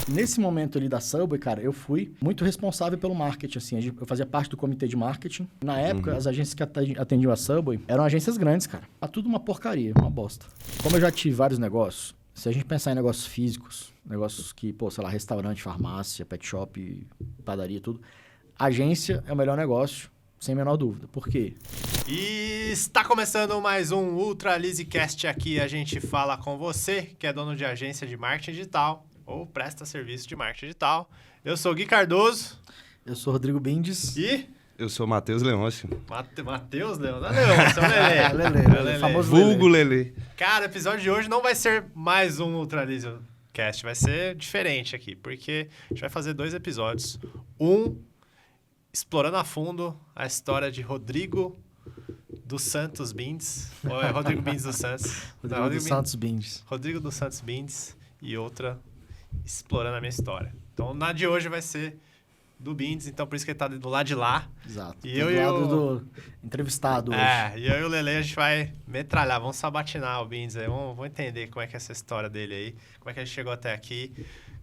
Nesse momento ali da Subway, cara, eu fui muito responsável pelo marketing, assim. Eu fazia parte do comitê de marketing. Na época, as agências que atendiam a Subway eram agências grandes, cara. Tá tudo uma porcaria, uma bosta. Como eu já tive vários negócios, se a gente pensar em negócios físicos, negócios que, pô, sei lá, restaurante, farmácia, pet shop, padaria, tudo, agência é o melhor negócio, sem a menor dúvida. Por quê? E está começando mais um Ultra LeasyCast. Aqui a gente fala com você, que é dono de agência de marketing digital ou presta serviço de marketing digital. Eu sou o Gui Cardoso. Eu sou o Rodrigo Bindes. E... eu sou o Matheus Leôncio. Matheus Leão? Não, Leôncio, é o Lelê. Lelê, famoso Vulgo Lelê. Cara, o episódio de hoje não vai ser mais um Ultra LeasyCast. Vai ser diferente aqui, porque a gente vai fazer 2 episódios. Um, explorando a fundo a história de Rodrigo dos Santos Bindes. Ou é Rodrigo Bindes dos Santos? Rodrigo dos Santos Bindes. Rodrigo dos Santos Bindes. E outra, explorando a minha história. Então, na de hoje vai ser do Bindes, então por isso que ele tá do lado de lá. Exato. E do eu lado do entrevistado hoje. E eu e o Lelê, a gente vai metralhar, vamos sabatinar o Bindes aí, vamos entender como é que é essa história dele aí, como é que ele chegou até aqui.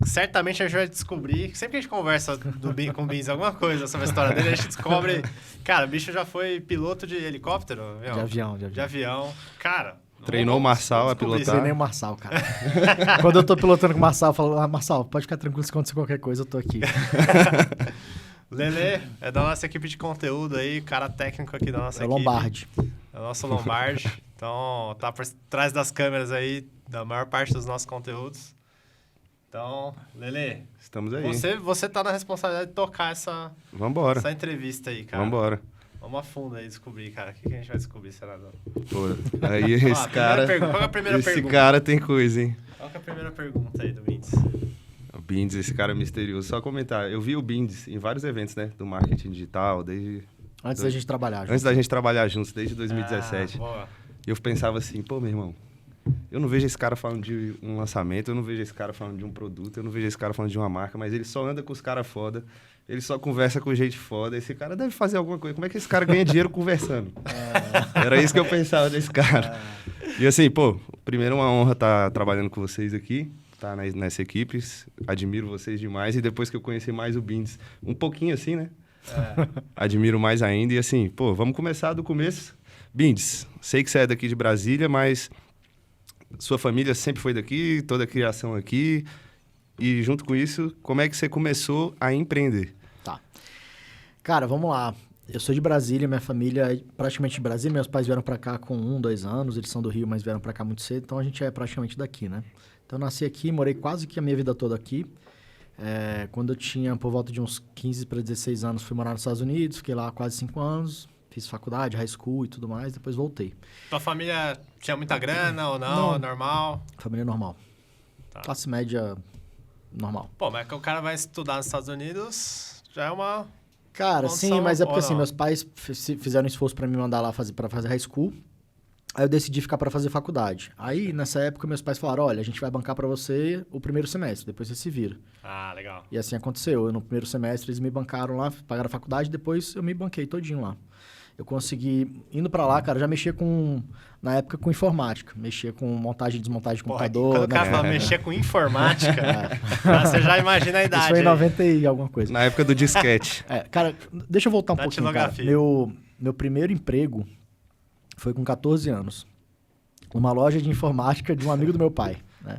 Certamente a gente vai descobrir, sempre que a gente conversa com o Bindes alguma coisa sobre a história dele, a gente descobre, cara, o bicho já foi piloto de helicóptero, meu, De avião. Cara... Treinou o Marçal a pilotar. Treinei o Marçal, cara. Quando eu tô pilotando com o Marçal, eu falo, Marçal, pode ficar tranquilo, se acontecer qualquer coisa, eu tô aqui. Lelê é da nossa equipe de conteúdo aí, cara técnico aqui da nossa equipe. Lombardi. É o nosso Lombardi. Então, tá por trás das câmeras aí, da maior parte dos nossos conteúdos. Então, Lelê, estamos aí. Você tá na responsabilidade de tocar essa entrevista aí, cara. Vambora. Vamos a fundo aí descobrir, cara. O que a gente vai descobrir, senador? Pô, aí esse cara... Qual é a primeira esse pergunta? cara tem coisa, hein? Qual é a primeira pergunta aí do Bindes? O Bindes, esse cara misterioso. Só comentar, eu vi o Bindes em vários eventos, né? Do marketing digital, desde... Antes da gente trabalhar juntos. Antes da gente trabalhar juntos, desde 2017. Boa. E eu pensava assim, pô, meu irmão, eu não vejo esse cara falando de um lançamento, eu não vejo esse cara falando de um produto, eu não vejo esse cara falando de uma marca, mas ele só anda com os caras foda, ele só conversa com gente foda, esse cara deve fazer alguma coisa. Como é que esse cara ganha dinheiro conversando? Era isso que eu pensava desse cara. E assim, pô, primeiro uma honra estar trabalhando com vocês aqui, tá nessa equipe, admiro vocês demais, e depois que eu conheci mais o Bindes, um pouquinho assim, né? Admiro mais ainda, e assim, pô, vamos começar do começo. Bindes, sei que você é daqui de Brasília, mas sua família sempre foi daqui, toda a criação aqui. E junto com isso, como é que você começou a empreender? Tá. Cara, vamos lá. Eu sou de Brasília, minha família é praticamente de Brasília. Meus pais vieram pra cá com 1, 2 anos. Eles são do Rio, mas vieram pra cá muito cedo. Então, a gente é praticamente daqui, né? Então, eu nasci aqui, morei quase que a minha vida toda aqui. Quando eu tinha por volta de uns 15 para 16 anos, fui morar nos Estados Unidos. Fiquei lá quase 5 anos. Fiz faculdade, high school e tudo mais. Depois voltei. Tua família tinha muita grana ou não? Normal? Família normal. Tá. Classe média normal. Pô, mas que o cara vai estudar nos Estados Unidos já é uma... Cara, sim, mas é porque assim, não? meus pais fizeram um esforço pra me mandar lá pra fazer high school. Aí eu decidi ficar pra fazer faculdade. Aí, nessa época, meus pais falaram, olha, a gente vai bancar pra você o primeiro semestre, depois você se vira. Ah, legal. E assim aconteceu. No primeiro semestre, eles me bancaram lá, pagaram a faculdade, depois eu me banquei todinho lá. Eu consegui, indo pra lá, cara, já mexia na época, com informática. Mexia com montagem e desmontagem de computador. Quando o cara fala mexer com informática, você já imagina a idade. Isso foi em 90 e alguma coisa. Na época do disquete. Cara, deixa eu voltar um pouquinho, cara. Meu primeiro emprego foi com 14 anos. Numa loja de informática de um amigo do meu pai, né?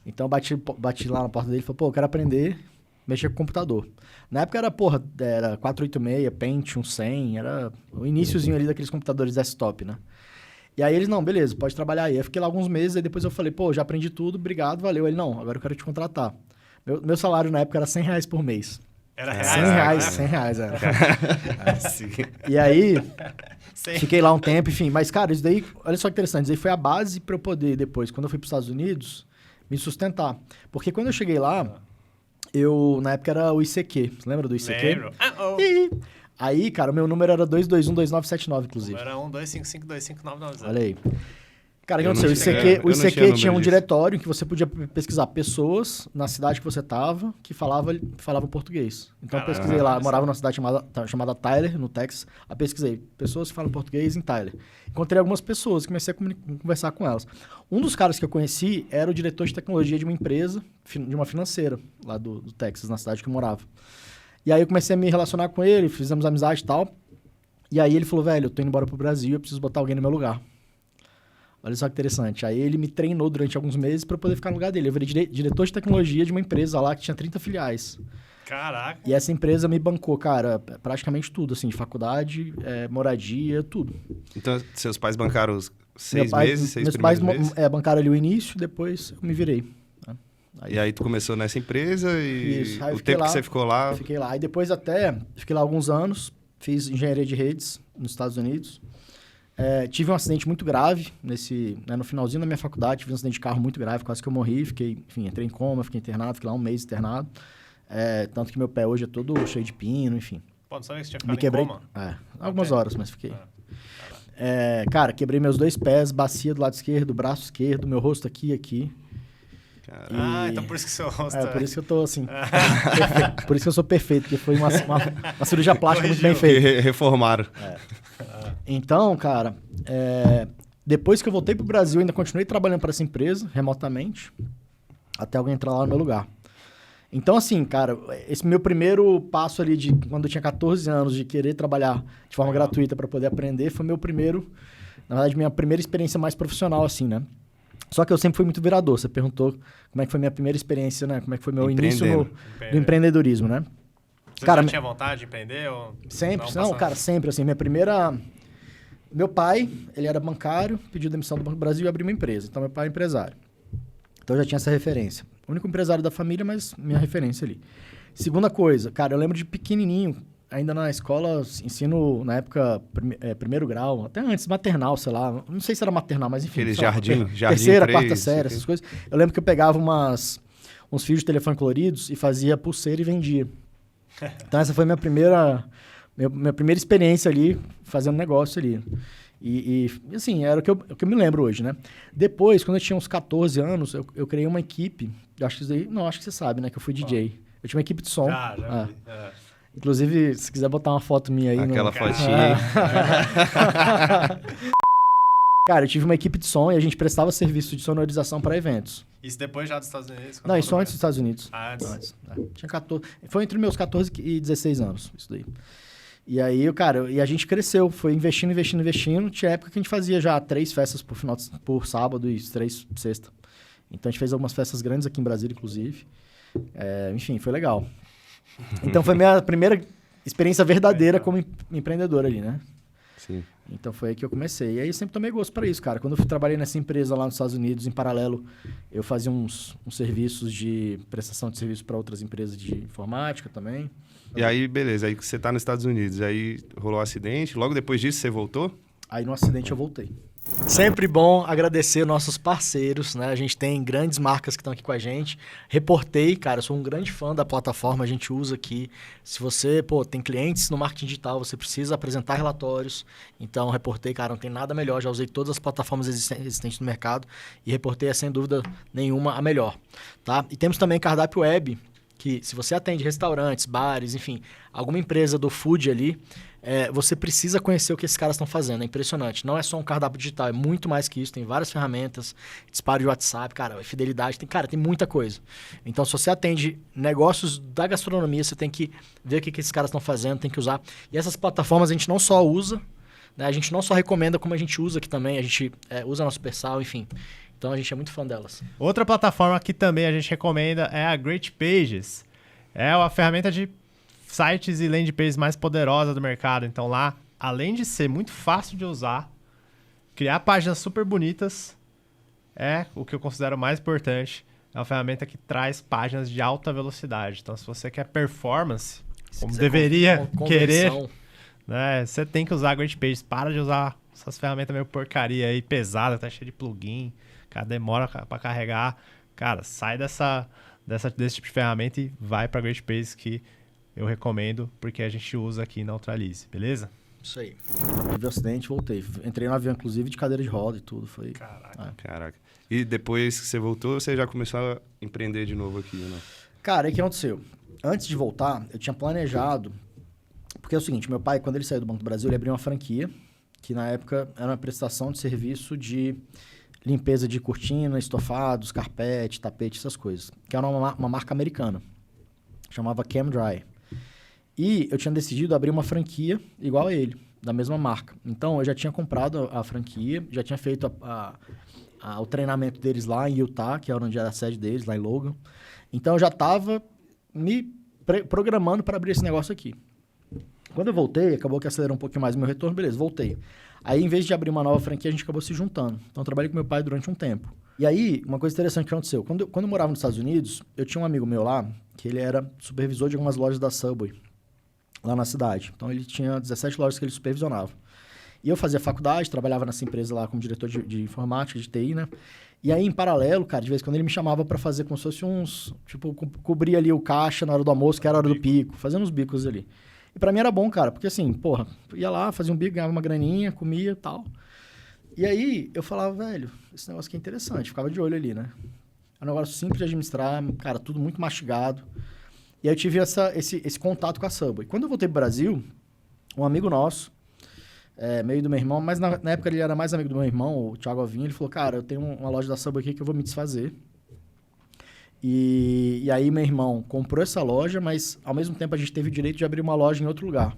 Então, bati lá na porta dele e falei, pô, eu quero aprender a mexer com computador. Na época era 486, Pentium 100, era o iniciozinho ali daqueles computadores desktop, né? E aí eles, não, beleza, pode trabalhar aí. Eu fiquei lá alguns meses, aí depois eu falei, pô, já aprendi tudo, obrigado, valeu. Ele, não, agora eu quero te contratar. Meu salário na época era R$100 por mês. Era reais? R$100 era. Sim. E aí, Sim. fiquei lá um tempo, enfim. Mas, cara, isso daí, olha só que interessante, isso daí foi a base pra eu poder depois, quando eu fui pros Estados Unidos, me sustentar. Porque quando eu cheguei lá, na época era o ICQ. Você lembra do ICQ? Lembro. Aí, cara, o meu número era 2212979, inclusive. Era 1255259990. Olha aí. Cara, o que aconteceu? O ICQ tinha um diretório em que você podia pesquisar pessoas na cidade que você estava que falavam português. Então eu pesquisei lá, eu morava numa cidade chamada Tyler, no Texas. Aí pesquisei pessoas que falam português em Tyler. Encontrei algumas pessoas, comecei a conversar com elas. Um dos caras que eu conheci era o diretor de tecnologia de uma empresa, de uma financeira, lá do Texas, na cidade que eu morava. E aí eu comecei a me relacionar com ele, fizemos amizade e tal. E aí ele falou, velho, eu tô indo embora pro Brasil, eu preciso botar alguém no meu lugar. Olha só que interessante. Aí ele me treinou durante alguns meses para poder ficar no lugar dele. Eu virei diretor de tecnologia de uma empresa lá que tinha 30 filiais. Caraca! E essa empresa me bancou, cara, praticamente tudo, assim, faculdade, moradia, tudo. Então, seus pais bancaram os 6 meses, 6 meus primeiros pais meses? Bancaram ali o início, depois eu me virei. E aí tu começou nessa empresa e o tempo lá, que você ficou lá... Eu fiquei lá. Aí depois fiquei lá alguns anos, fiz engenharia de redes nos Estados Unidos. Tive um acidente muito grave no finalzinho da minha faculdade, tive um acidente de carro muito grave, quase que eu morri, entrei em coma, fiquei internado, fiquei lá um mês internado. Tanto que meu pé hoje é todo cheio de pino, enfim. Pô, não sabia que você tinha ficado em coma? Algumas horas, mas fiquei. Cara, quebrei meus 2 pés, bacia do lado esquerdo, braço esquerdo, meu rosto aqui. Então por isso que seu rosto... por isso que eu tô assim, perfeito. Por isso que eu sou perfeito, porque foi uma cirurgia plástica muito bem feita. Reformaram. Então, cara, depois que eu voltei pro Brasil, eu ainda continuei trabalhando para essa empresa, remotamente, até alguém entrar lá no meu lugar. Então, assim, cara, esse meu primeiro passo ali de quando eu tinha 14 anos, de querer trabalhar de forma gratuita para poder aprender, foi na verdade, minha primeira experiência mais profissional, assim, né? Só que eu sempre fui muito virador. Você perguntou como é que foi minha primeira experiência, né? Como é que foi meu início do empreendedorismo, né? Você já tinha vontade de empreender? Ou sempre. Cara, sempre. Assim, Meu pai, ele era bancário, pediu demissão do Banco do Brasil e abriu uma empresa. Então, meu pai é empresário. Então, eu já tinha essa referência. O único empresário da família, mas minha referência ali. Segunda coisa, cara, eu lembro de pequenininho, ainda na escola, ensino, na época, primeiro grau, até antes, maternal, sei lá. Não sei se era maternal, mas enfim. Aquele jardim terceira, 3, quarta série, essas coisas. Eu lembro que eu pegava uns fios de telefone coloridos e fazia pulseira e vendia. Então, essa foi minha primeira experiência ali, fazendo negócio ali. E assim, era o que eu me lembro hoje, né? Depois, quando eu tinha uns 14 anos, eu criei uma equipe. Acho que você sabe, né? Que eu fui DJ. Eu tinha uma equipe de som. Já vi. Inclusive, se quiser botar uma foto minha aí... Aquela fotinha aí. Cara, eu tive uma equipe de som e a gente prestava serviço de sonorização para eventos. Isso depois já dos Estados Unidos? Não, isso antes dos Estados Unidos. Antes. Tinha 14... Foi entre meus 14 e 16 anos, isso daí. E aí, cara, a gente cresceu, foi investindo. Tinha época que a gente fazia já 3 festas por sábado e 3 sexta. Então, a gente fez algumas festas grandes aqui em Brasília, inclusive. Enfim, foi legal. Então, foi minha primeira experiência verdadeira como empreendedor ali, né? Sim. Então, foi aí que eu comecei. E aí, eu sempre tomei gosto para isso, cara. Quando eu trabalhei nessa empresa lá nos Estados Unidos, em paralelo, eu fazia uns serviços de prestação de serviço para outras empresas de informática também. E aí, beleza. Aí você tá nos Estados Unidos. Aí rolou um acidente. Logo depois disso, você voltou? Aí, no acidente, eu voltei. Sempre bom agradecer nossos parceiros, né? A gente tem grandes marcas que estão aqui com a gente. Reportei, cara, eu sou um grande fã da plataforma, a gente usa aqui. Se você, tem clientes no marketing digital, você precisa apresentar relatórios. Então, Reportei, cara, não tem nada melhor. Já usei todas as plataformas existentes no mercado e Reportei é, sem dúvida nenhuma, a melhor, tá? E temos também Cardápio Web, que se você atende restaurantes, bares, enfim, alguma empresa do food ali, você precisa conhecer o que esses caras estão fazendo. É impressionante. Não é só um cardápio digital, é muito mais que isso. Tem várias ferramentas, disparo de WhatsApp, cara, fidelidade, tem muita coisa. Então, se você atende negócios da gastronomia, você tem que ver o que esses caras estão fazendo, tem que usar. E essas plataformas a gente não só usa, né? A gente não só recomenda, como a gente usa aqui também. A gente usa no Supersal, enfim. Então, a gente é muito fã delas. Outra plataforma que também a gente recomenda é a Great Pages. É uma ferramenta de sites e landing pages mais poderosa do mercado. Então, lá, além de ser muito fácil de usar, criar páginas super bonitas é o que eu considero mais importante. É uma ferramenta que traz páginas de alta velocidade. Então, se você quer performance, como deveria querer, né, você tem que usar a Great Pages. Para de usar essas ferramentas meio porcaria aí, pesada, tá cheia de plugin. Cara, demora para carregar. Cara, sai desse tipo de ferramenta e vai para Great Pages, que eu recomendo, porque a gente usa aqui na Ultralize, beleza? Isso aí. Tive um acidente, voltei. Entrei no avião, inclusive, de cadeira de roda e tudo. Foi... Caraca. E depois que você voltou, você já começou a empreender de novo aqui, né? Cara, aí o que aconteceu? Antes de voltar, eu tinha planejado... Porque é o seguinte, meu pai, quando ele saiu do Banco do Brasil, ele abriu uma franquia, que na época era uma prestação de serviço de limpeza de cortina, estofados, carpete, tapete, essas coisas. Que era uma marca americana. Chamava Cam Dry. E eu tinha decidido abrir uma franquia igual a ele, da mesma marca. Então, eu já tinha comprado a franquia, já tinha feito o treinamento deles lá em Utah, que era onde era a sede deles, lá em Logan. Então, eu já estava me programando para abrir esse negócio aqui. Quando eu voltei, acabou que acelerou um pouquinho mais o meu retorno, beleza, voltei. Aí, em vez de abrir uma nova franquia, a gente acabou se juntando. Então, eu trabalhei com meu pai durante um tempo. E aí, uma coisa interessante que aconteceu. Quando eu morava nos Estados Unidos, eu tinha um amigo meu lá, que ele era supervisor de algumas lojas da Subway, lá na cidade. Então, ele tinha 17 lojas que ele supervisionava. E eu fazia faculdade, trabalhava nessa empresa lá como diretor de informática, de TI, né? E aí, em paralelo, cara, de vez em quando ele me chamava para fazer como se fosse uns... Tipo, cobrir ali o caixa na hora do almoço, que era a hora do pico, fazendo uns bicos ali. E pra mim era bom, cara, porque assim, porra, ia lá, fazia um bico, ganhava uma graninha, comia e tal. E aí, eu falava, velho, esse negócio aqui é interessante, ficava de olho ali, né? É um negócio simples de administrar, cara, tudo muito mastigado. E aí eu tive esse contato com a Subway. Quando eu voltei pro Brasil, um amigo nosso, meio do meu irmão, mas na época ele era mais amigo do meu irmão, o Thiago Alvinho, ele falou, cara, eu tenho uma loja da Subway aqui que eu vou me desfazer. E aí meu irmão comprou essa loja, mas ao mesmo tempo a gente teve o direito de abrir uma loja em outro lugar.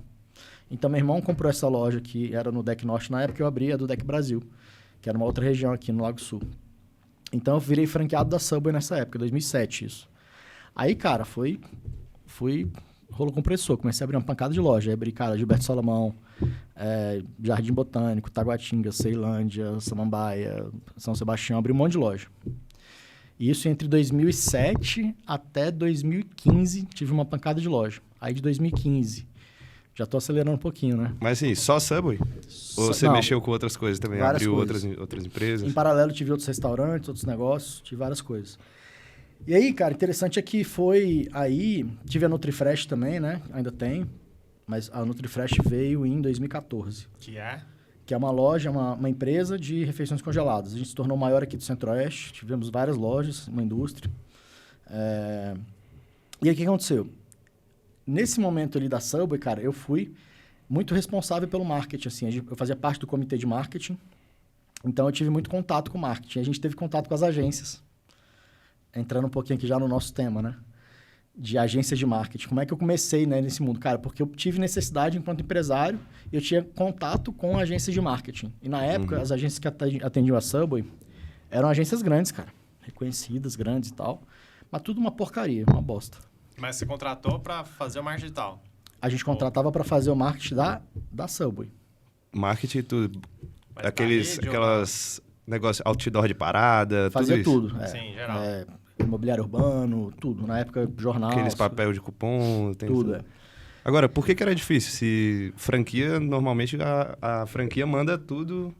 Então meu irmão comprou essa loja que era no Deck Norte na época, eu abri a do Deck Brasil, que era uma outra região aqui no Lago Sul. Então eu virei franqueado da Subway nessa época, 2007 isso. Aí, cara, rolo compressor, comecei a abrir uma pancada de loja. Aí abri, cara, Gilberto Salomão, Jardim Botânico, Taguatinga, Ceilândia, Samambaia, São Sebastião, abri um monte de loja. Isso entre 2007 até 2015, tive uma pancada de loja. Aí de 2015, já tô acelerando um pouquinho, né? Mas assim, só Subway? Ou você mexeu com outras coisas também? Abriu coisas. Outras empresas? Em paralelo, tive outros restaurantes, outros negócios, tive várias coisas. E aí, cara, interessante é que foi aí... Tive a NutriFresh também, né? Ainda tem. Mas a NutriFresh veio em 2014. Que é? Que é uma loja, uma empresa de refeições congeladas. A gente se tornou maior aqui do Centro-Oeste. Tivemos várias lojas, uma indústria. E aí, o que aconteceu? Nesse momento ali da Subway, cara, eu fui muito responsável pelo marketing, assim. Eu fazia parte do comitê de marketing. Então, eu tive muito contato com o marketing. A gente teve contato com as agências. Entrando um pouquinho aqui já no nosso tema, né? De agências de marketing. Como é que eu comecei, né, nesse mundo? Cara, porque eu tive necessidade enquanto empresário, eu tinha contato com agências de marketing. E na época, as agências que atendiam a Subway eram agências grandes, cara. Reconhecidas, grandes e tal. Mas tudo uma porcaria, uma bosta. Mas você contratou para fazer o marketing digital? A gente contratava para fazer o marketing da Subway. Marketing e tudo. Aquelas negócios outdoor de parada, fazia tudo isso. Tudo. Sim, geral. Imobiliário urbano, tudo. Na época, jornal. Aqueles papel de cupom. Tudo. Agora, por que era difícil? Se franquia, normalmente a franquia manda tudo...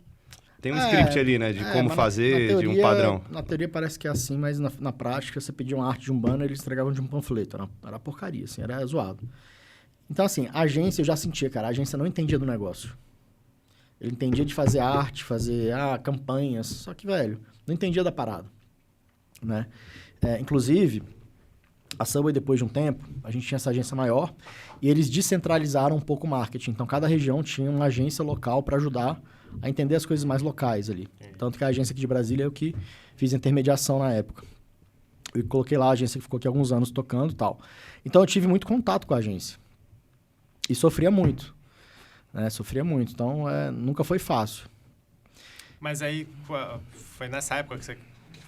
Tem um script ali, né? De como fazer, na teoria, de um padrão. Na teoria parece que é assim, mas na prática, você pedia uma arte de um banner, eles entregavam de um panfleto. Era porcaria, assim, era zoado. Então, assim, a agência, eu já sentia, cara, a agência não entendia do negócio. Ele entendia de fazer arte, fazer campanhas, só que, velho, não entendia da parada, né? Inclusive, a Subway, depois de um tempo, a gente tinha essa agência maior e eles descentralizaram um pouco o marketing. Então, cada região tinha uma agência local para ajudar a entender as coisas mais locais ali. Tanto que a agência aqui de Brasília eu que fiz intermediação na época. Eu coloquei lá a agência que ficou aqui alguns anos tocando e tal. Então, eu tive muito contato com a agência. E sofria muito. Né? Sofria muito. Então, nunca foi fácil. Mas aí, foi nessa época que você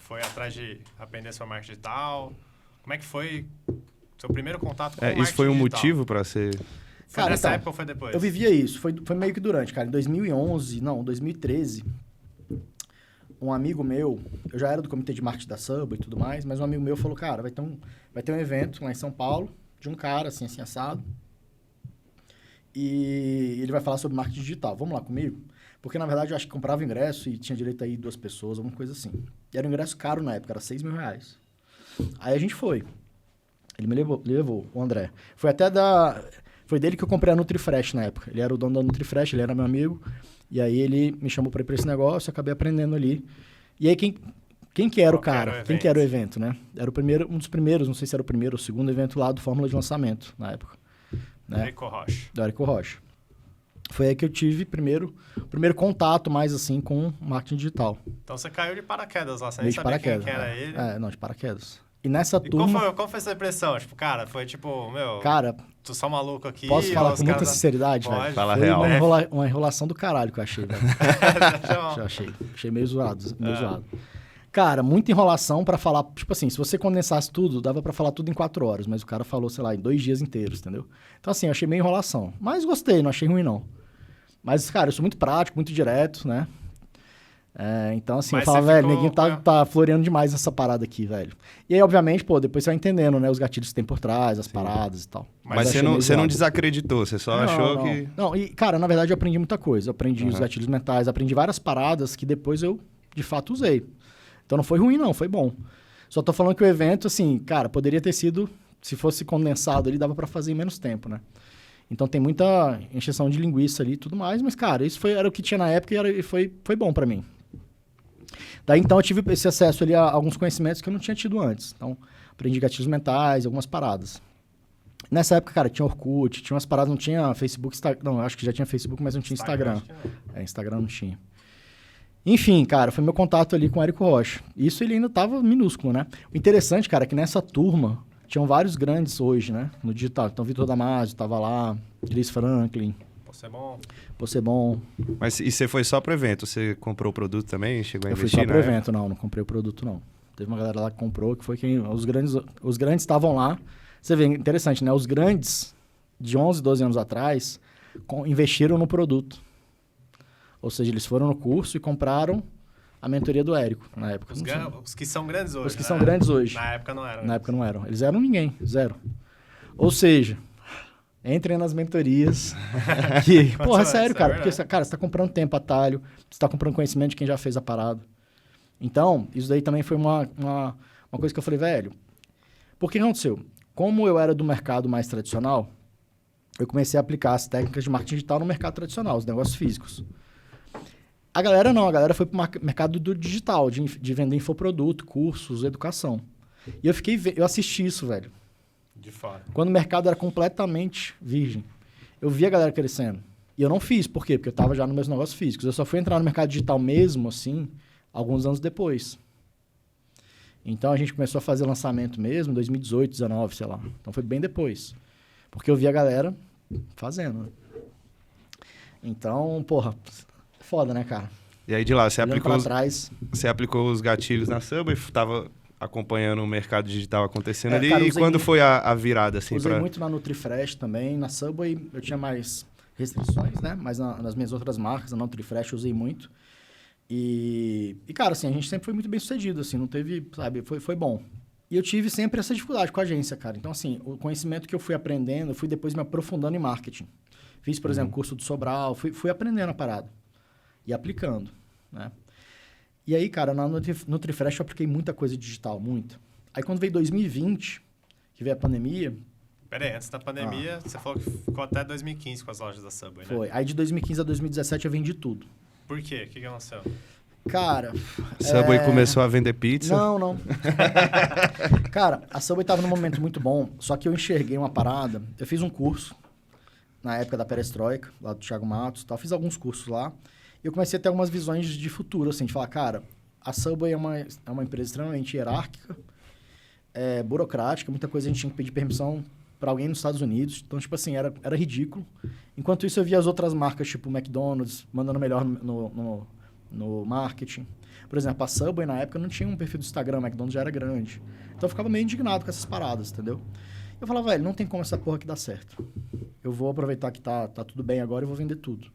foi atrás de aprender sobre marketing digital? Como é que foi seu primeiro contato com o marketing Isso foi um digital? motivo para ser... Foi nessa época ou foi depois? Eu vivia isso. Foi meio que durante, cara. Em 2013, um amigo meu... Eu já era do comitê de marketing da Subway e tudo mais, mas um amigo meu falou, cara, vai ter um evento lá em São Paulo, de um cara, assim assado, e ele vai falar sobre marketing digital. Vamos lá comigo? Porque, na verdade, eu acho que comprava ingresso e tinha direito a ir 2 pessoas, alguma coisa assim. E era um ingresso caro na época, era R$6.000. Aí a gente foi. Ele me levou, o André. Foi Foi dele que eu comprei a NutriFresh na época. Ele era o dono da NutriFresh, ele era meu amigo. E aí ele me chamou para ir para esse negócio, eu acabei aprendendo ali. E aí quem que era o cara? Quem que era o evento, né? Era o primeiro, um dos primeiros, não sei se era o primeiro ou o segundo evento lá do Fórmula de Lançamento, na época. Né? Érico Rocha. Do Érico Rocha. Foi aí que eu tive o primeiro contato mais assim com marketing digital. Então você caiu de paraquedas lá, você nem sabia quem que era ele. Não, de paraquedas. E nessa turma... Qual foi essa impressão? Tipo, cara, foi tipo, meu... Cara... Tu só maluco aqui... Posso falar com muita sinceridade, velho? Fala foi real. Uma enrolação do caralho que eu achei, velho. Já achei. Achei meio zoado. Cara, muita enrolação pra falar... Tipo assim, se você condensasse tudo, dava pra falar tudo em 4 horas. Mas o cara falou, sei lá, em 2 dias inteiros, entendeu? Então assim, eu achei meio enrolação. Mas gostei, não achei ruim, não. Mas, cara, eu sou muito prático, muito direto, né? Então, assim, eu falo, velho, ninguém tá floreando demais essa parada aqui, velho. E aí, obviamente, pô, depois você vai entendendo, né? Os gatilhos que tem por trás, as paradas e tal. Mas você não desacreditou, você só achou que... Não, e, cara, na verdade, eu aprendi muita coisa. Eu aprendi os gatilhos mentais, aprendi várias paradas que depois eu, de fato, usei. Então, não foi ruim, não, foi bom. Só tô falando que o evento, assim, cara, poderia ter sido... Se fosse condensado ali, dava pra fazer em menos tempo, né? Então, tem muita encheção de linguiça ali e tudo mais. Mas, cara, isso era o que tinha na época e foi bom pra mim. Daí, então, eu tive esse acesso ali a alguns conhecimentos que eu não tinha tido antes. Então, aprendi gatilhos mentais, algumas paradas. Nessa época, cara, tinha Orkut, tinha umas paradas, não tinha Facebook, Não, eu acho que já tinha Facebook, mas não tinha Instagram. Instagram não tinha. Enfim, cara, foi meu contato ali com o Érico Rocha. Isso ele ainda tava minúsculo, né? O interessante, cara, é que nessa turma tinham vários grandes hoje, né? No digital. Então, Vitor Damasio tava lá, Chris Franklin... Possebon. Mas e você foi só pro evento? Você comprou o produto também? Chegou a investir? Eu fui só pro evento, não comprei o produto, não. Teve uma galera lá que comprou, que foi quem... Os grandes estavam lá. Você vê, interessante, né? Os grandes, de 11, 12 anos atrás, investiram no produto. Ou seja, eles foram no curso e compraram a mentoria do Érico, na época. Os que são grandes hoje, Os que são grandes hoje. Na época não eram. Na época não eram. Eles eram ninguém, zero. Ou seja... Entrem nas mentorias. Porra, é sério, cara. Porque, cara, você tá comprando tempo, atalho. Você tá comprando conhecimento de quem já fez a parada. Então, isso daí também foi uma coisa que eu falei, velho... Por que aconteceu? Como eu era do mercado mais tradicional, eu comecei a aplicar as técnicas de marketing digital no mercado tradicional, os negócios físicos. A galera não. A galera foi pro mercado do digital, de vender infoproduto, cursos, educação. E eu assisti isso, velho. De fora. Quando o mercado era completamente virgem. Eu vi a galera crescendo. E eu não fiz. Por quê? Porque eu estava já nos meus negócios físicos. Eu só fui entrar no mercado digital mesmo, assim, alguns anos depois. Então, a gente começou a fazer lançamento mesmo em 2018, 2019, sei lá. Então, foi bem depois. Porque eu vi a galera fazendo. Né? Então, porra, foda, né, cara? E aí, de lá, você aplicou os gatilhos na Subway, tava... acompanhando o mercado digital acontecendo ali. Cara, e quando foi a virada, assim? Usei muito na NutriFresh também. Na Subway eu tinha mais restrições, né? Mas nas minhas outras marcas, na NutriFresh eu usei muito. E, cara, assim, a gente sempre foi muito bem sucedido, assim. Não teve, sabe? Foi bom. E eu tive sempre essa dificuldade com a agência, cara. Então, assim, o conhecimento que eu fui aprendendo, eu fui depois me aprofundando em marketing. Fiz, por exemplo, curso do Sobral. Fui aprendendo a parada. E aplicando, né? E aí, cara, na NutriFresh eu apliquei muita coisa digital, muito. Aí quando veio 2020, que veio a pandemia... Peraí, antes da pandemia, você falou que ficou até 2015 com as lojas da Subway, né? Foi. Aí de 2015 a 2017 eu vendi tudo. Por quê? O que aconteceu? Cara... Subway começou a vender pizza? Não. Cara, a Subway tava num momento muito bom, só que eu enxerguei uma parada. Eu fiz um curso, na época da Perestroika, lá do Thiago Matos e tal. Fiz alguns cursos lá. E eu comecei a ter algumas visões de futuro, assim, de falar, cara, a Subway é uma empresa extremamente hierárquica, burocrática, muita coisa a gente tinha que pedir permissão para alguém nos Estados Unidos. Então, tipo assim, era ridículo. Enquanto isso, eu via as outras marcas, tipo o McDonald's, mandando melhor no marketing. Por exemplo, a Subway, na época, não tinha um perfil do Instagram, o McDonald's já era grande. Então, eu ficava meio indignado com essas paradas, entendeu? Eu falava, velho, não tem como essa porra aqui dar certo. Eu vou aproveitar que tá tudo bem agora e vou vender tudo.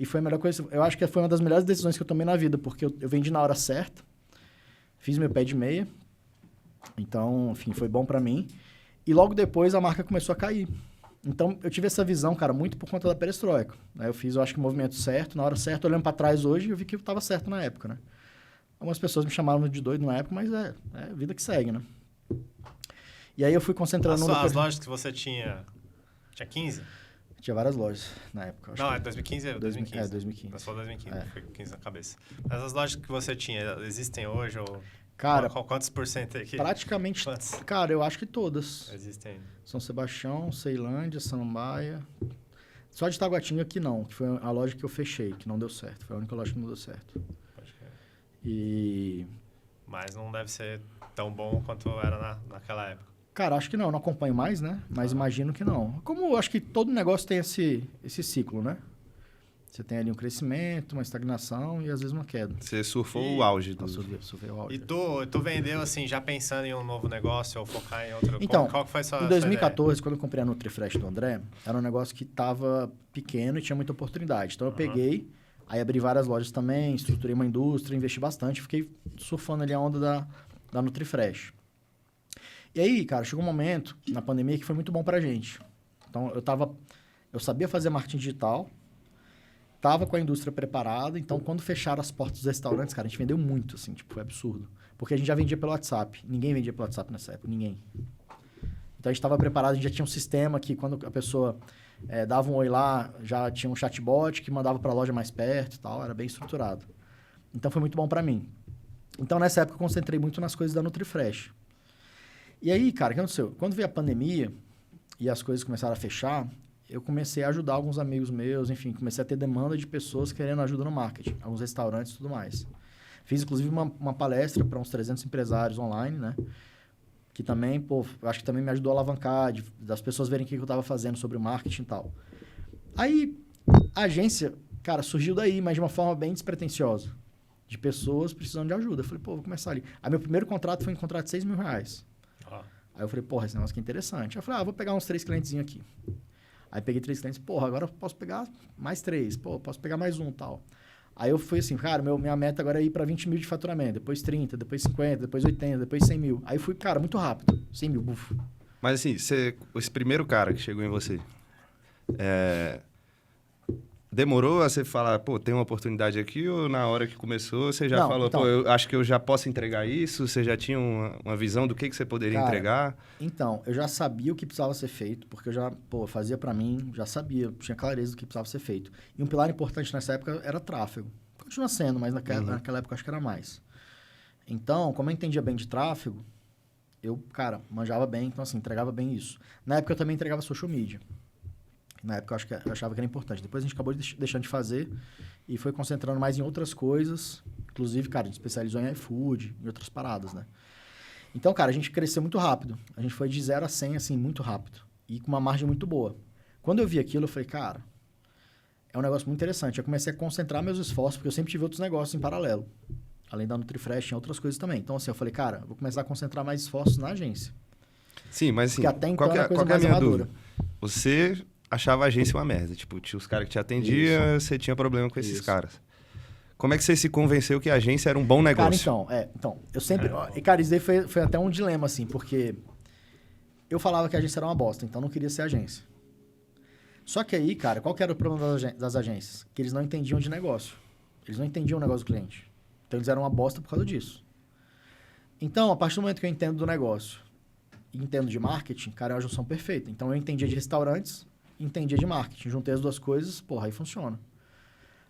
E foi a melhor coisa. Eu acho que foi uma das melhores decisões que eu tomei na vida, porque eu vendi na hora certa, fiz meu pé de meia. Então, enfim, foi bom pra mim. E logo depois a marca começou a cair. Então, eu tive essa visão, cara, muito por conta da perestroika. Eu fiz, eu acho que o movimento certo, na hora certa, olhando pra trás hoje, eu vi que eu tava certo na época, né? Algumas pessoas me chamaram de doido na época, mas é a vida que segue, né? E aí eu fui concentrando... As lojas que você tinha Tinha 15? Tinha várias lojas na época. Não, é 2015? É 2015. É, 2015. Mas só 2015, foi 15 na cabeça. Mas as lojas que você tinha, existem hoje? Ou... Cara, quantos por cento aqui? Praticamente, quantos? Cara, eu acho que todas. Existem ainda. São Sebastião, Ceilândia, Samambaia. Só de Taguatinga que não, que foi a loja que eu fechei, que não deu certo. Foi a única loja que não deu certo. Pode crer. E... Mas não deve ser tão bom quanto era naquela época. Cara, acho que não acompanho mais, né? Mas imagino que não. Como eu acho que todo negócio tem esse ciclo, né? Você tem ali um crescimento, uma estagnação e às vezes uma queda. Você surfou o auge do... Surfei o auge. E tu vendeu, assim, já pensando em um novo negócio ou focar em outro... Então, qual que foi a sua em 2014, quando eu comprei a NutriFresh do André, era um negócio que estava pequeno e tinha muita oportunidade. Então eu peguei, aí abri várias lojas também, estruturei uma indústria, investi bastante, fiquei surfando ali a onda da NutriFresh. E aí, cara, chegou um momento na pandemia que foi muito bom pra gente. Então eu sabia fazer marketing digital, tava com a indústria preparada, então quando fecharam as portas dos restaurantes, cara, a gente vendeu muito, assim, tipo, foi absurdo. Porque a gente já vendia pelo WhatsApp. Ninguém vendia pelo WhatsApp nessa época, ninguém. Então a gente estava preparado, a gente já tinha um sistema que quando a pessoa dava um oi lá, já tinha um chatbot que mandava para a loja mais perto e tal, era bem estruturado. Então foi muito bom para mim. Então nessa época eu concentrei muito nas coisas da NutriFresh. E aí, cara, o que aconteceu? Quando veio a pandemia e as coisas começaram a fechar, eu comecei a ajudar alguns amigos meus, enfim, comecei a ter demanda de pessoas querendo ajuda no marketing, alguns restaurantes e tudo mais. Fiz, inclusive, uma palestra para uns 300 empresários online, né? Que também, pô, acho que também me ajudou a alavancar, das pessoas verem o que eu estava fazendo sobre o marketing e tal. Aí, a agência, cara, surgiu daí, mas de uma forma bem despretensiosa. De pessoas precisando de ajuda. Eu falei, pô, vou começar ali. Aí, meu primeiro contrato foi um contrato de R$6.000. Aí eu falei, porra, esse negócio aqui é interessante. Aí eu falei, vou pegar uns 3 clientezinhos aqui. Aí peguei 3 clientes, porra, agora eu posso pegar mais 3, pô, posso pegar mais um e tal. Aí eu fui assim, cara, minha meta agora é ir para 20 mil de faturamento, depois 30, depois 50, depois 80, depois 100 mil. Aí fui, cara, muito rápido, 100 mil, bufo. Mas assim, esse primeiro cara que chegou em você, demorou a você falar, pô, tem uma oportunidade aqui, ou na hora que começou você já falou, então, pô, eu acho que eu já posso entregar isso? Você já tinha uma visão do que você poderia entregar? Então, eu já sabia o que precisava ser feito, porque eu já, fazia pra mim, já sabia, tinha clareza do que precisava ser feito. E um pilar importante nessa época era tráfego. Continua sendo, mas naquela época eu acho que era mais. Então, como eu entendia bem de tráfego, eu, cara, manjava bem, então assim, entregava bem isso. Na época eu também entregava social media. Na época eu achava que era importante. Depois a gente acabou deixando de fazer e foi concentrando mais em outras coisas. Inclusive, cara, a gente especializou em iFood, em outras paradas, né? Então, cara, a gente cresceu muito rápido. A gente foi de 0 a 100, assim, muito rápido. E com uma margem muito boa. Quando eu vi aquilo, eu falei, cara, é um negócio muito interessante. Eu comecei a concentrar meus esforços, porque eu sempre tive outros negócios em paralelo. Além da NutriFresh, tinha outras coisas também. Então, assim, eu falei, cara, vou começar a concentrar mais esforços na agência. Sim, mas assim, porque até então era a coisa mais madura. Você achava a agência uma merda. Tipo, tinha os caras que te atendiam, você tinha problema com esses caras. Como é que você se convenceu que a agência era um bom negócio? Cara, então, eu sempre... Cara, isso daí foi até um dilema, assim, porque eu falava que a agência era uma bosta, então não queria ser agência. Só que aí, cara, qual que era o problema das agências? Que eles não entendiam de negócio. Eles não entendiam o negócio do cliente. Então, eles eram uma bosta por causa disso. Então, a partir do momento que eu entendo do negócio e entendo de marketing, cara, é uma junção perfeita. Então, eu entendia de restaurantes, entendia de marketing. Juntei as duas coisas, porra, aí funciona.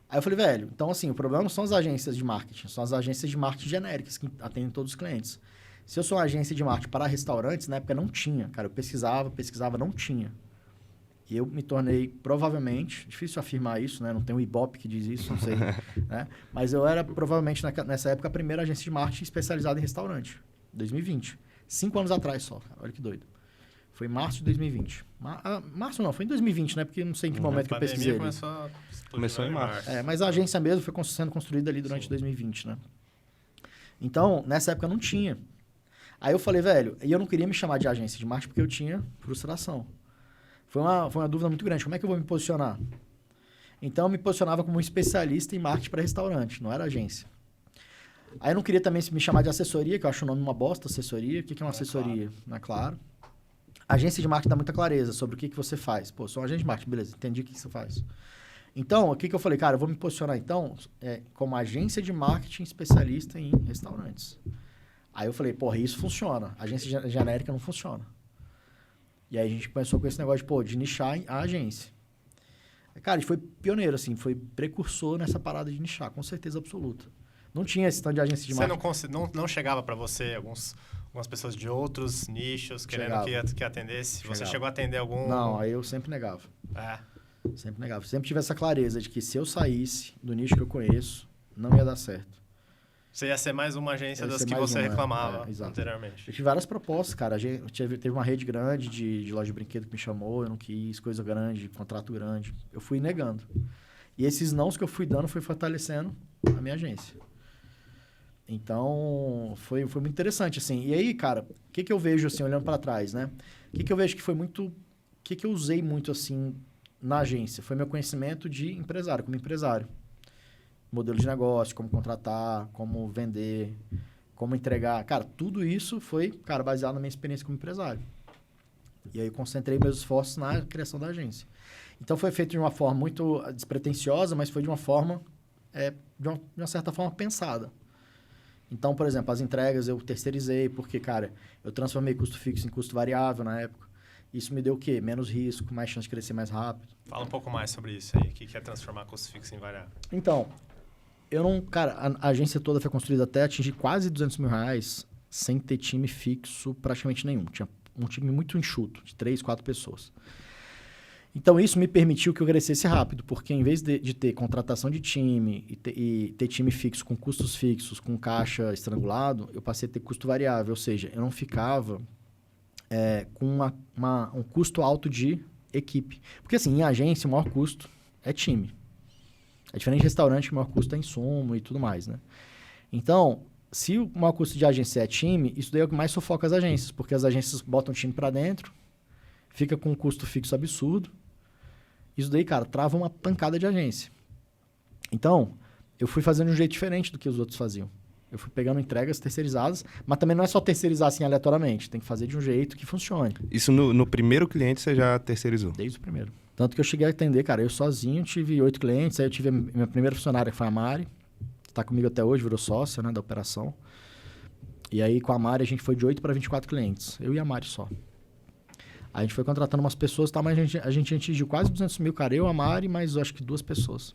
Aí eu falei, velho, então assim, o problema não são as agências de marketing, são as agências de marketing genéricas que atendem todos os clientes. Se eu sou uma agência de marketing para restaurantes, na época não tinha, cara, eu pesquisava, não tinha. E eu me tornei, provavelmente, difícil afirmar isso, né? Não tem um Ibope que diz isso, não sei, né? Mas eu era, provavelmente, nessa época, a primeira agência de marketing especializada em restaurante, 2020. 5 anos atrás só, cara, olha que doido. Foi em março de 2020. Março não, foi em 2020, né? Porque não sei em que momento que eu pesquisei. Começou em março. Mas a agência mesmo foi sendo construída ali durante 2020, né? Então, nessa época não tinha. Aí eu falei, velho, e eu não queria me chamar de agência de marketing porque eu tinha frustração. Foi uma dúvida muito grande. Como é que eu vou me posicionar? Então, eu me posicionava como um especialista em marketing para restaurante, não era agência. Aí eu não queria também me chamar de assessoria, que eu acho o nome uma bosta, assessoria. O que é uma assessoria? Claro. Não é claro. A agência de marketing dá muita clareza sobre o que você faz. Pô, sou um agente de marketing, beleza, entendi o que você faz. Então, o que eu falei? Cara, eu vou me posicionar, então, como agência de marketing especialista em restaurantes. Aí eu falei, porra, isso funciona. Agência genérica não funciona. E aí a gente começou com esse negócio de nichar a agência. Cara, a gente foi pioneiro, assim, foi precursor nessa parada de nichar, com certeza absoluta. Não tinha esse tanto de agência de marketing. Você não chegava para você algumas pessoas de outros nichos querendo que atendesse? Você chegou a atender algum... Não, aí eu sempre negava. Sempre negava. Sempre tive essa clareza de que se eu saísse do nicho que eu conheço, não ia dar certo. Você ia ser mais uma agência das que você reclamava anteriormente. Eu tive várias propostas, cara. Teve uma rede grande de loja de brinquedo que me chamou, eu não quis, coisa grande, contrato grande. Eu fui negando. E esses nãos que eu fui dando foi fortalecendo a minha agência. Então, foi muito interessante, assim. E aí, cara, o que eu vejo, assim, olhando para trás, né? O que eu vejo que foi muito... O que eu usei muito, assim, na agência? Foi meu conhecimento de empresário, como empresário. Modelo de negócio, como contratar, como vender, como entregar. Cara, tudo isso foi, cara, baseado na minha experiência como empresário. E aí eu concentrei meus esforços na criação da agência. Então foi feito de uma forma muito despretensiosa, mas foi de uma forma, de uma certa forma, pensada. Então, por exemplo, as entregas eu terceirizei, porque, cara, eu transformei custo fixo em custo variável na época. Isso me deu o quê? Menos risco, mais chance de crescer mais rápido. Fala um pouco mais sobre isso aí. O que é transformar custo fixo em variável? Então, cara, a agência toda foi construída até atingir quase R$200 mil sem ter time fixo praticamente nenhum. Tinha um time muito enxuto, de 3, 4 pessoas. Então, isso me permitiu que eu crescesse rápido, porque em vez de ter contratação de time e ter time fixo com custos fixos, com caixa estrangulado, eu passei a ter custo variável, ou seja, eu não ficava com um custo alto de equipe. Porque, assim, em agência, o maior custo é time. É diferente de restaurante, que o maior custo é insumo e tudo mais, né? Então, se o maior custo de agência é time, isso daí é o que mais sufoca as agências, porque as agências botam time para dentro, fica com um custo fixo absurdo. Isso daí, cara, trava uma pancada de agência. Então, eu fui fazendo de um jeito diferente do que os outros faziam. Eu fui pegando entregas terceirizadas, mas também não é só terceirizar assim aleatoriamente, tem que fazer de um jeito que funcione. Isso no primeiro cliente você já terceirizou? Desde o primeiro. Tanto que eu cheguei a atender, cara, eu sozinho tive 8 clientes, aí eu tive a minha primeira funcionária, que foi a Mari, está comigo até hoje, virou sócia, né, da operação. E aí com a Mari a gente foi de 8 para 24 clientes, eu e a Mari só. Aí a gente foi contratando umas pessoas, tá, mas a gente atingiu quase 200 mil, cara, eu, a Mari, mais acho que 2 pessoas.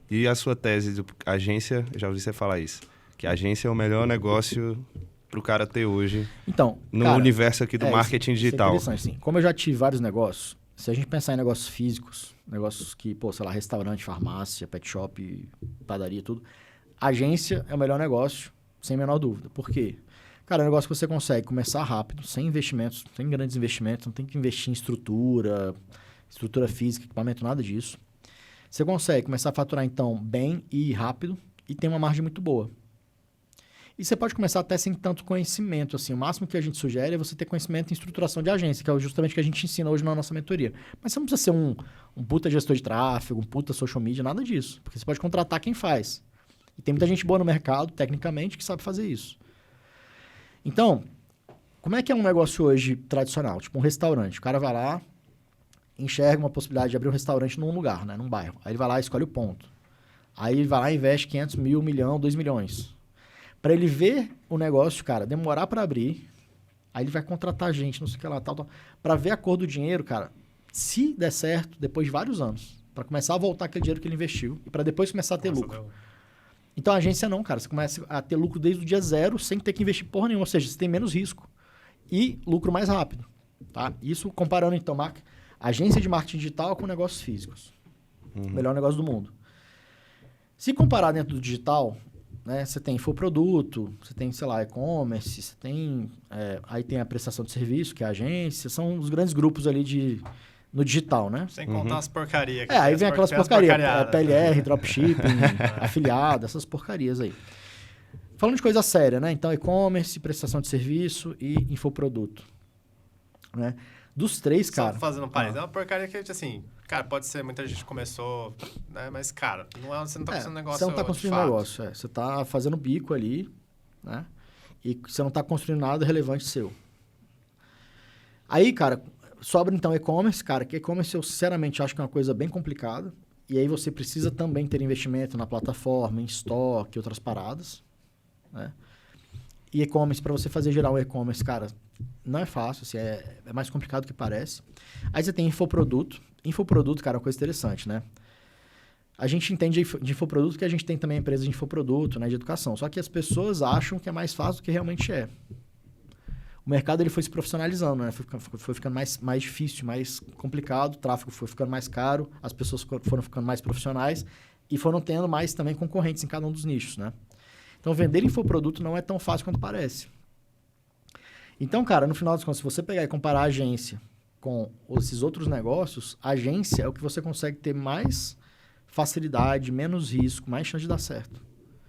E a sua tese de agência, já ouvi você falar isso, que a agência é o melhor negócio para o cara ter hoje, então, no cara, universo aqui do marketing digital. Isso é interessante, sim. Como eu já tive vários negócios, se a gente pensar em negócios físicos, negócios que, sei lá, restaurante, farmácia, pet shop, padaria, tudo, agência é o melhor negócio, sem a menor dúvida. Por quê? Cara, é um negócio que você consegue começar rápido, sem investimentos, sem grandes investimentos, não tem que investir em estrutura física, equipamento, nada disso. Você consegue começar a faturar, então, bem e rápido e tem uma margem muito boa. E você pode começar até sem tanto conhecimento, assim. O máximo que a gente sugere é você ter conhecimento em estruturação de agência, que é justamente o que a gente ensina hoje na nossa mentoria. Mas você não precisa ser um puta gestor de tráfego, um puta social media, nada disso. Porque você pode contratar quem faz. E tem muita gente boa no mercado, tecnicamente, que sabe fazer isso. Então, como é que é um negócio hoje tradicional? Tipo um restaurante. O cara vai lá, enxerga uma possibilidade de abrir um restaurante num lugar, né? Num bairro. Aí ele vai lá e escolhe o ponto. Aí ele vai lá e investe 500 mil, 1 milhão, 2 milhões. Para ele ver o negócio, cara, demorar para abrir, aí ele vai contratar gente, não sei o que lá, tal. Para ver a cor do dinheiro, cara, se der certo, depois de vários anos, para começar a voltar aquele dinheiro que ele investiu e para depois começar a ter lucro. Então, a agência não, cara. Você começa a ter lucro desde o dia 0 sem ter que investir porra nenhuma. Ou seja, você tem menos risco e lucro mais rápido. Tá? Isso comparando, então, agência de marketing digital com negócios físicos. Melhor negócio do mundo. Se comparar dentro do digital, né, você tem infoproduto, você tem, sei lá, e-commerce, você tem... aí tem a prestação de serviço, que é a agência. São os grandes grupos ali no digital, né? Sem contar as porcarias. Aí vem aquelas porcarias. PLR, dropshipping, afiliado, essas porcarias aí. Falando de coisa séria, né? Então, e-commerce, prestação de serviço e infoproduto. Né? Dos três, cara... Só fazendo um parênteses, é uma porcaria que, assim... Cara, pode ser, muita gente começou, né? Mas, cara, você não tá construindo negócio. Você não tá construindo negócio, Você tá fazendo bico ali, né? E você não tá construindo nada relevante seu. Aí, cara, sobra então e-commerce, cara, que e-commerce eu sinceramente acho que é uma coisa bem complicada. E aí você precisa também ter investimento na plataforma, em estoque, outras paradas, né? E e-commerce, para você fazer gerar um e-commerce, cara, não é fácil, assim, é mais complicado do que parece. Aí você tem infoproduto. Infoproduto, cara, é uma coisa interessante, né? A gente entende de infoproduto que a gente tem também empresas de infoproduto, né, de educação. Só que as pessoas acham que é mais fácil do que realmente é. O mercado ele foi se profissionalizando, né? Foi ficando mais difícil, mais complicado, o tráfego foi ficando mais caro, as pessoas foram ficando mais profissionais e foram tendo mais também concorrentes em cada um dos nichos, né? Então, vender infoproduto não é tão fácil quanto parece. Então, cara, no final das contas, se você pegar e comparar a agência com esses outros negócios, a agência é o que você consegue ter mais facilidade, menos risco, mais chance de dar certo.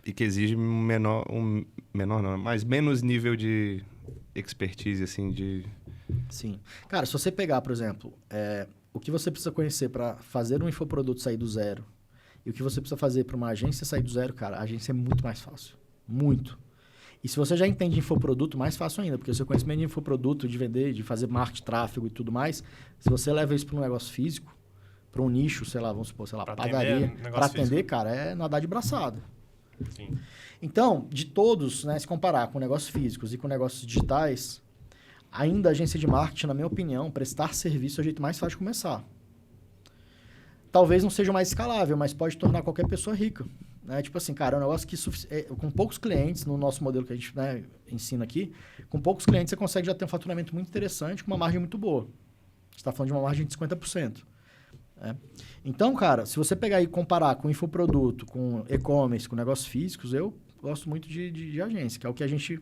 E que exige mas menos nível de expertise, assim, de... Sim. Cara, se você pegar, por exemplo, o que você precisa conhecer para fazer um infoproduto sair do zero e o que você precisa fazer para uma agência sair do zero, cara, a agência é muito mais fácil. Muito. E se você já entende infoproduto, mais fácil ainda, porque o seu conhecimento de infoproduto, de vender, de fazer marketing, tráfego e tudo mais, se você leva isso para um negócio físico, para um nicho, sei lá, vamos supor, sei lá, pra padaria, para atender, cara, é nadar de braçada. Sim. Então, de todos, né, se comparar com negócios físicos e com negócios digitais, ainda a agência de marketing, na minha opinião, prestar serviço é o jeito mais fácil de começar. Talvez não seja mais escalável, mas pode tornar qualquer pessoa rica. Né? Tipo assim, cara, é um negócio que com poucos clientes, no nosso modelo que a gente, né, ensina aqui, com poucos clientes você consegue já ter um faturamento muito interessante, com uma margem muito boa. Você está falando de uma margem de 50%. Então, cara, se você pegar e comparar com infoproduto, com e-commerce, com negócios físicos, eu gosto muito de agência, que é o que a gente...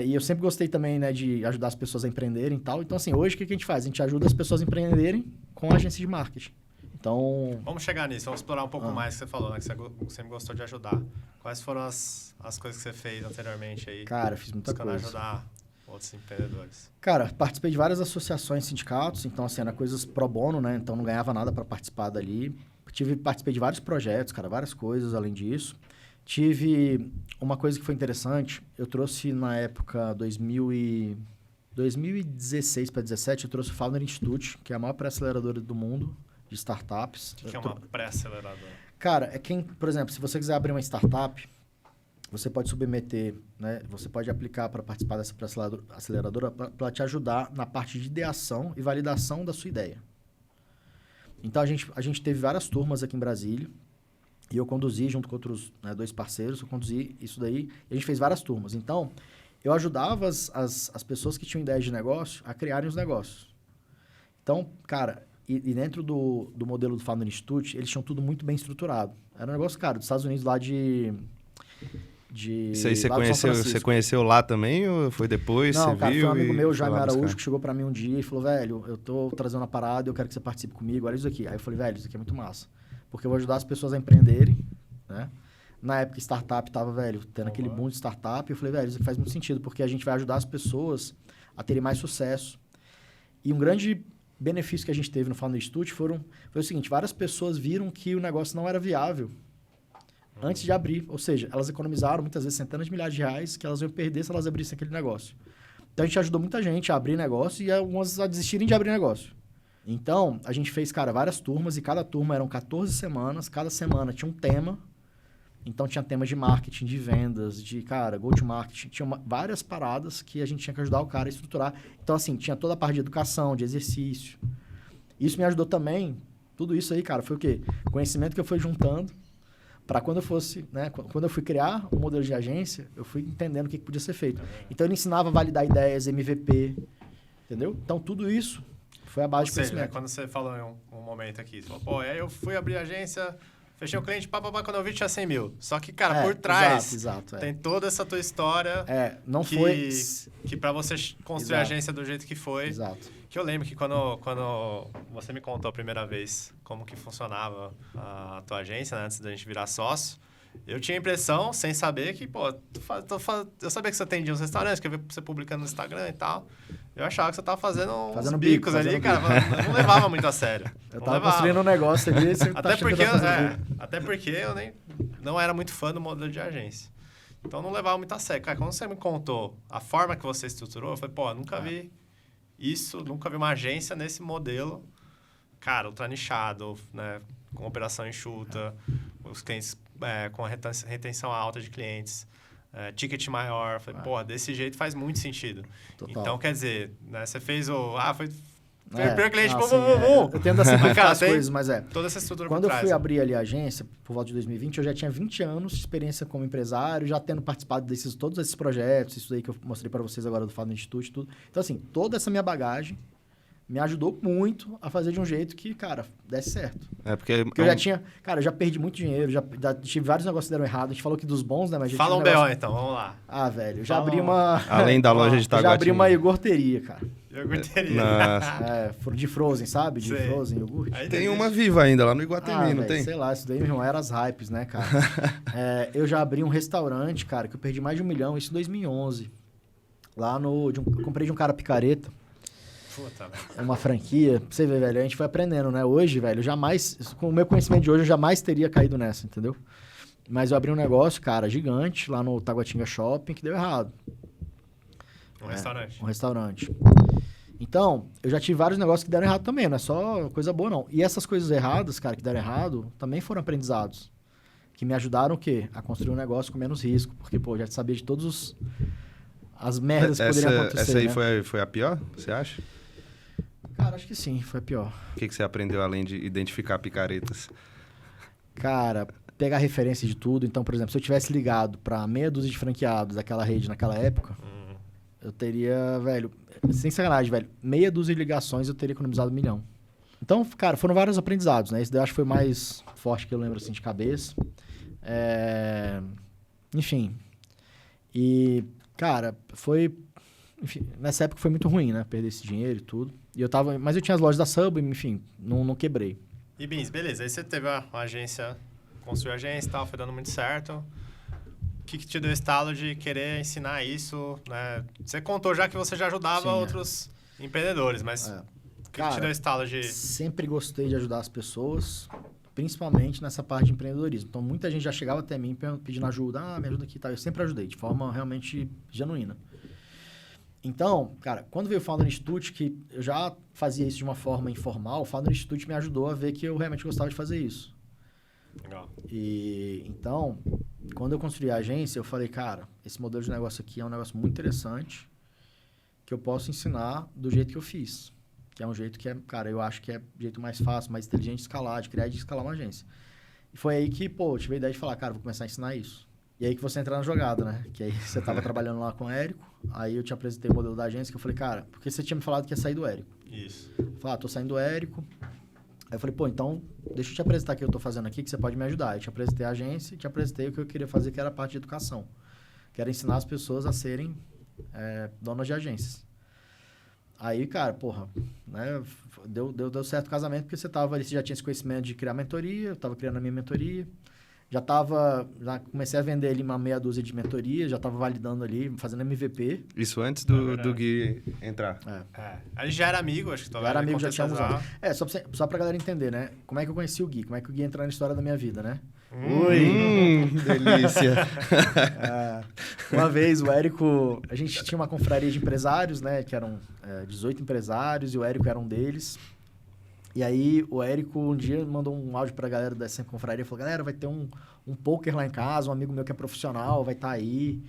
e eu sempre gostei também, né, de ajudar as pessoas a empreenderem e tal. Então, assim, hoje o que a gente faz? A gente ajuda as pessoas a empreenderem com a agência de marketing. Então... Vamos chegar nisso, vamos explorar um pouco mais que você falou, né? Que você sempre gostou de ajudar. Quais foram as coisas que você fez anteriormente aí? Cara, eu fiz muita coisa. Ajudar outros empreendedores. Cara, participei de várias associações, sindicatos, então, assim, era coisas pro bono, né? Então, não ganhava nada para participar dali. Participei de vários projetos, cara, várias coisas além disso. Tive uma coisa que foi interessante, eu trouxe na época 2016 para 2017, eu trouxe o Founder Institute, que é a maior pré-aceleradora do mundo de startups. O que é uma pré-aceleradora? Cara, por exemplo, se você quiser abrir uma startup, você pode submeter, né? Você pode aplicar para participar dessa aceleradora para te ajudar na parte de ideação e validação da sua ideia. Então, a gente teve várias turmas aqui em Brasília e eu conduzi junto com outros, né, 2 parceiros, eu conduzi isso daí e a gente fez várias turmas. Então, eu ajudava as pessoas que tinham ideias de negócio a criarem os negócios. Então, cara, e dentro do modelo do Founder Institute, eles tinham tudo muito bem estruturado. Era um negócio, cara, dos Estados Unidos lá de isso aí você conheceu lá também ou foi depois? Não, você cara, viu foi um amigo meu, Jaime Araújo, buscar? que chegou pra mim um dia e falou, velho, eu tô trazendo uma parada, eu quero que você participe comigo, olha isso aqui. Aí eu falei, velho, isso aqui é muito massa. Porque eu vou ajudar as pessoas a empreenderem, né? Na época, startup tava, velho, tendo aquele boom de startup. Eu falei, velho, isso aqui faz muito sentido, porque a gente vai ajudar as pessoas a terem mais sucesso. E um grande benefício que a gente teve no Founder Institute foi o seguinte, várias pessoas viram que o negócio não era viável antes de abrir. Ou seja, elas economizaram muitas vezes centenas de milhares de reais que elas iam perder se elas abrissem aquele negócio. Então, a gente ajudou muita gente a abrir negócio e algumas a desistirem de abrir negócio. Então, a gente fez, cara, várias turmas e cada turma eram 14 semanas. Cada semana tinha um tema. Então, tinha temas de marketing, de vendas, de, cara, go-to-marketing. Tinha várias paradas que a gente tinha que ajudar o cara a estruturar. Então, assim, tinha toda a parte de educação, de exercício. Isso me ajudou também. Tudo isso aí, cara, foi o quê? Conhecimento que eu fui juntando para quando eu fosse, né? Quando eu fui criar um modelo de agência, eu fui entendendo o que podia ser feito. Então, ele ensinava a validar ideias, MVP, entendeu? Então, tudo isso foi a base de conhecimento. Né? Quando você falou em um momento aqui, você falou, pô, aí eu fui abrir a agência, fechei o cliente, quando eu vi tinha 100 mil. Só que, cara, por trás exato, tem toda essa tua história não que, foi... que para você construir a agência do jeito que foi... Exato. Que eu lembro que quando você me contou a primeira vez como que funcionava a tua agência, né, antes da gente virar sócio, eu tinha a impressão, sem saber, que, pô, eu sabia que você atendia uns restaurantes, que eu via você publicando no Instagram e tal. Eu achava que você tava fazendo uns bicos ali, cara. Eu não levava muito a sério. Eu tava construindo um negócio ali, você até porque eu não era muito fã do modelo de agência. Então, não levava muito a sério. Cara, quando você me contou a forma que você estruturou, eu falei, pô, eu nunca vi isso, nunca vi uma agência nesse modelo, cara, ultra nichado, né, com operação enxuta, os clientes com a retenção alta de clientes. ticket maior. Falei, porra, desse jeito faz muito sentido. Total. Então, quer dizer, né, você fez o... foi É, o primeiro cliente, eu tento simplificar as coisas, mas toda essa estrutura quando por eu trás, fui né? abrir ali a agência, por volta de 2020, eu já tinha 20 anos de experiência como empresário, já tendo participado todos esses projetos, isso aí que eu mostrei para vocês agora do Fado Institute e tudo. Então, assim, toda essa minha bagagem me ajudou muito a fazer de um jeito que, cara, desse certo. Porque eu já tinha... Cara, eu já perdi muito dinheiro, já tive vários negócios que deram errado. A gente falou aqui dos bons, né? Mas fala um negócio... BO, então, vamos lá. Ah, velho, eu já abri uma... Além da loja de Taguatinga. Já abri uma iogurteria, cara. Iogurteria. De Frozen, sabe? De Sei. Frozen, iogurte. Tem uma viva ainda lá no Iguatemi, não tem? Sei lá, isso daí, meu irmão, era as hypes, né, cara? Eu já abri um restaurante, cara, que eu perdi mais de 1 milhão, isso em 2011. Lá eu comprei de um cara picareta. Puta, velho. É uma franquia. Pra você ver, velho, a gente foi aprendendo, né? Hoje, velho, com o meu conhecimento de hoje, eu jamais teria caído nessa, entendeu? Mas eu abri um negócio, cara, gigante, lá no Taguatinga Shopping, que deu errado. Restaurante. Um restaurante. Então, eu já tive vários negócios que deram errado também, não é só coisa boa, não. E essas coisas erradas, cara, que deram errado, também foram aprendizados. Que me ajudaram o quê? A construir um negócio com menos risco. Porque, pô, eu já sabia de todos as merdas que poderiam acontecer, Essa aí, né? foi a pior, você acha? Cara, acho que sim, foi a pior. O que você aprendeu além de identificar picaretas? Cara, pegar referência de tudo. Então, por exemplo, se eu tivesse ligado pra meia dúzia de franqueados daquela rede naquela época, eu teria, velho, sem sacanagem, velho, meia dúzia de ligações eu teria economizado 1 milhão. Então, cara, foram vários aprendizados, né? Esse daí eu acho que foi mais forte que eu lembro, assim, de cabeça. Enfim. E, cara, foi... Enfim, nessa época foi muito ruim, né? Perder esse dinheiro e tudo. Mas eu tinha as lojas da Sub, enfim, não quebrei. E, Bins, beleza. Aí você teve a agência, construiu a agência e tal, foi dando muito certo. O que te deu estalo de querer ensinar isso, né? Você contou já que você já ajudava outros empreendedores, mas o que te deu estalo de... Sempre gostei de ajudar as pessoas, principalmente nessa parte de empreendedorismo. Então, muita gente já chegava até mim pedindo ajuda. Me ajuda aqui e tal. Eu sempre ajudei, de forma realmente genuína. Então, cara, quando veio o Founder Institute, que eu já fazia isso de uma forma informal, o Founder Institute me ajudou a ver que eu realmente gostava de fazer isso. Legal. E, então, quando eu construí a agência, eu falei, cara, esse modelo de negócio aqui é um negócio muito interessante, que eu posso ensinar do jeito que eu fiz. Que é um jeito que cara, eu acho que é o jeito mais fácil, mais inteligente de escalar, de criar e de escalar uma agência. E foi aí que, eu tive a ideia de falar, cara, vou começar a ensinar isso. E aí que você entra na jogada, né? Que aí você tava trabalhando lá com o Érico, aí eu te apresentei o modelo da agência, que eu falei, cara, porque você tinha me falado que ia sair do Érico. Isso. Eu falei, tô saindo do Érico. Aí eu falei, então, deixa eu te apresentar o que eu tô fazendo aqui, que você pode me ajudar. Eu te apresentei a agência e te apresentei o que eu queria fazer, que era a parte de educação. Que era ensinar as pessoas a serem donas de agências. Aí, cara, né? Deu certo o casamento, porque você já tinha esse conhecimento de criar mentoria, eu tava criando a minha mentoria. Já comecei a vender ali uma meia dúzia de mentorias, já estava validando ali, fazendo MVP. Isso antes do Gui entrar. A gente já era amigo, acho que tu já era amigo, já tinha usado. Só pra galera entender, né? Como é que eu conheci o Gui? Como é que o Gui entrou na história da minha vida, né? Delícia. Uma vez o Érico... A gente tinha uma confraria de empresários, né? Que eram 18 empresários e o Érico era um deles. E aí, o Érico, um dia, mandou um áudio pra galera dessa confraria. Falou, galera, vai ter um poker lá em casa. Um amigo meu que é profissional vai estar aí.